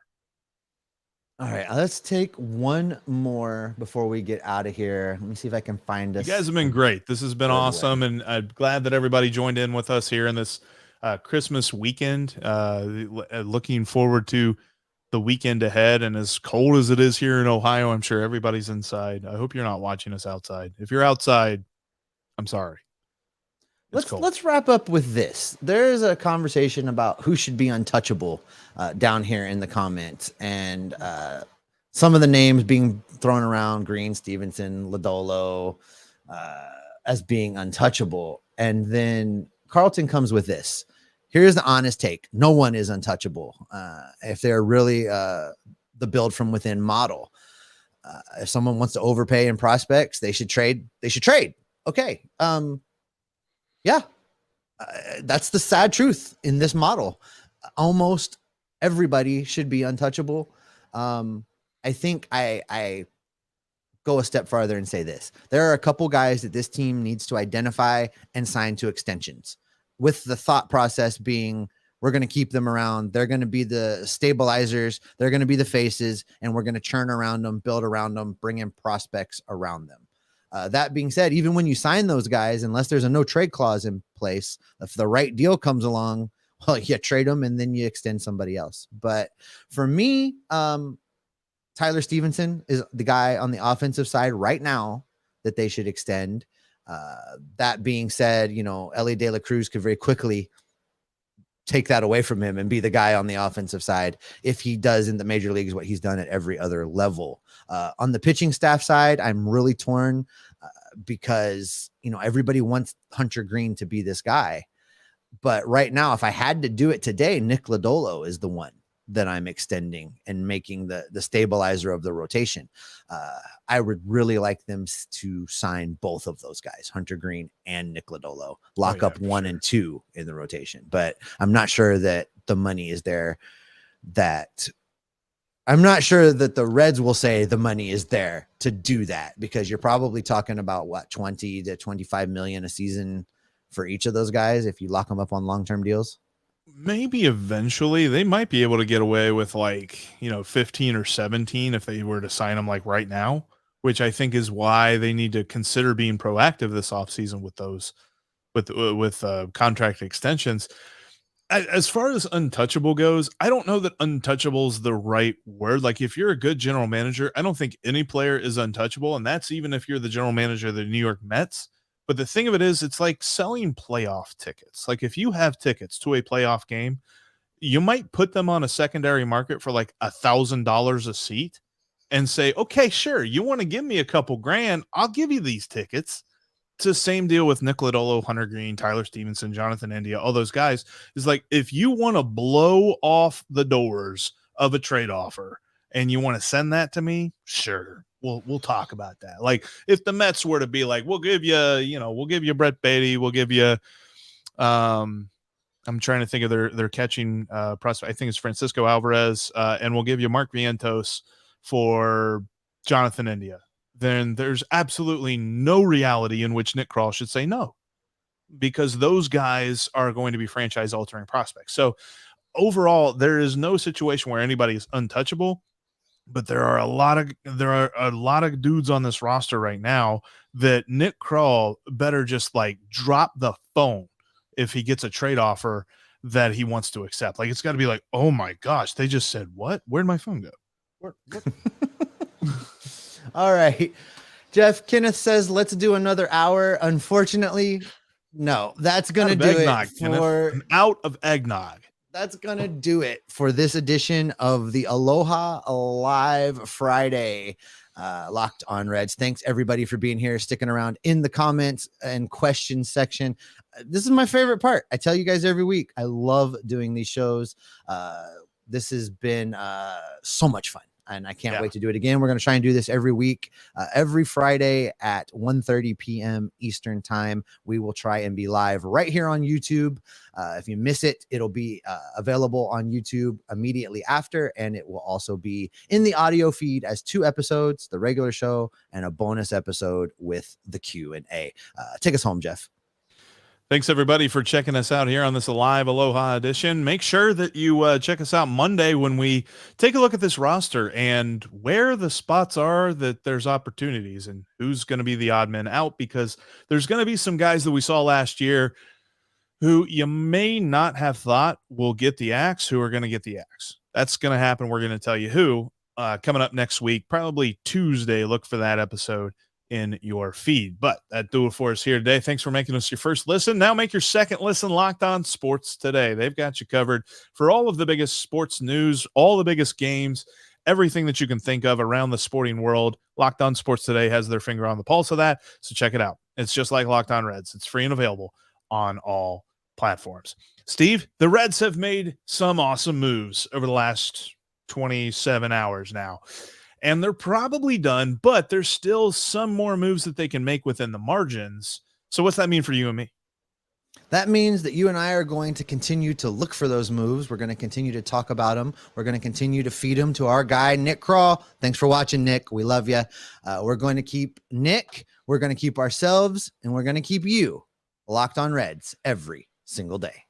All right, let's take one more before we get out of here. Let me see if I can find us. You guys have been great. This has been awesome, and I'm glad that everybody joined in with us here in this Christmas weekend. Looking forward to the weekend ahead, and as cold as it is here in Ohio, I'm sure everybody's inside. I hope you're not watching us outside. If you're outside, I'm sorry. Let's wrap up with this. There's a conversation about who should be untouchable down here in the comments, and some of the names being thrown around: Green, Stephenson, Lodolo, as being untouchable. And then Carlton comes with this. Here's the honest take: no one is untouchable if they're really the build from within model. If someone wants to overpay in prospects, they should trade. Okay. Yeah, that's the sad truth in this model. Almost everybody should be untouchable. I think I go a step farther and say this. There are a couple guys that this team needs to identify and sign to extensions, with the thought process being we're going to keep them around. They're going to be the stabilizers. They're going to be the faces, and we're going to churn around them, build around them, bring in prospects around them. That being said, even when you sign those guys, unless there's a no trade clause in place, if the right deal comes along, well, you trade them and then you extend somebody else. But for me, Tyler Stephenson is the guy on the offensive side right now that they should extend. That being said, Ellie De La Cruz could very quickly take that away from him and be the guy on the offensive side if he does in the major leagues what he's done at every other level. On the pitching staff side, I'm really torn because, everybody wants Hunter Green to be this guy. But right now, if I had to do it today, Nick Lodolo is the one that I'm extending and making the stabilizer of the rotation. I would really like them to sign both of those guys, Hunter Green and Nick Lodolo, lock up 1 and 2 in the rotation. But I'm not sure that the money is there. I'm not sure that the Reds will say the money is there to do that, because you're probably talking about 20 to 25 million a season for each of those guys if you lock them up on long-term deals. Maybe eventually they might be able to get away with 15 or 17 if they were to sign them right now, which I think is why they need to consider being proactive this offseason with those, with contract extensions. As far as untouchable goes, I don't know that untouchable is the right word. If you're a good general manager, I don't think any player is untouchable. And that's even if you're the general manager of the New York Mets. But the thing of it is, it's like selling playoff tickets. If you have tickets to a playoff game, you might put them on a secondary market for $1,000 a seat and say, okay, sure, you want to give me a couple grand, I'll give you these tickets. It's the same deal with Nick Lodolo, Hunter Green, Tyler Stephenson, Jonathan India, all those guys. Is if you want to blow off the doors of a trade offer and you want to send that to me, sure. We'll talk about that. If the Mets were to be we'll give you Brett Beatty, we'll give you I'm trying to think of their catching prospect. I think it's Francisco Alvarez, and we'll give you Mark Vientos for Jonathan India. Then there's absolutely no reality in which Nick Krall should say no, because those guys are going to be franchise altering prospects. So overall, there is no situation where anybody is untouchable. But there are a lot of dudes on this roster right now that Nick Krall better just drop the phone if he gets a trade offer that he wants to accept. It's got to be oh my gosh, they just said what? Where'd my phone go? What? All right. Jeff Kenneth says, let's do another hour. Unfortunately, no, that's going to do it for an out of eggnog. That's going to do it for this edition of the Aloha Live Friday Locked on Reds. Thanks everybody for being here, sticking around in the comments and questions section. This is my favorite part. I tell you guys every week, I love doing these shows. This has been so much fun. and I can't wait to do it again. We're going to try and do this every week, every Friday at 1:30 p.m. Eastern time. We will try and be live right here on YouTube. If you miss it, it'll be available on YouTube immediately after, and it will also be in the audio feed as 2 episodes, the regular show and a bonus episode with the Q&A. Take us home, Jeff. Thanks, everybody, for checking us out here on this live Aloha edition. Make sure that you check us out Monday when we take a look at this roster and where the spots are that there's opportunities and who's going to be the odd man out, because there's going to be some guys that we saw last year who you may not have thought will get the axe, who are going to get the axe. That's going to happen. We're going to tell you who coming up next week, probably Tuesday. Look for that episode in your feed. But that do it for us here today. Thanks for making us your first listen. Now make your second listen Locked On Sports Today. They've got you covered for all of the biggest sports news, all the biggest games, everything that you can think of around the sporting world. Locked On Sports Today has their finger on the pulse of that, so check it out. It's just like Locked On Reds. It's free and available on all platforms. Steve, the Reds have made some awesome moves over the last 27 hours now. And they're probably done, but there's still some more moves that they can make within the margins. So what's that mean for you and me? That means that you and I are going to continue to look for those moves. We're going to continue to talk about them. We're going to continue to feed them to our guy, Nick Krall. Thanks for watching, Nick. We love you. We're going to keep Nick, we're going to keep ourselves, and we're going to keep you locked on Reds every single day.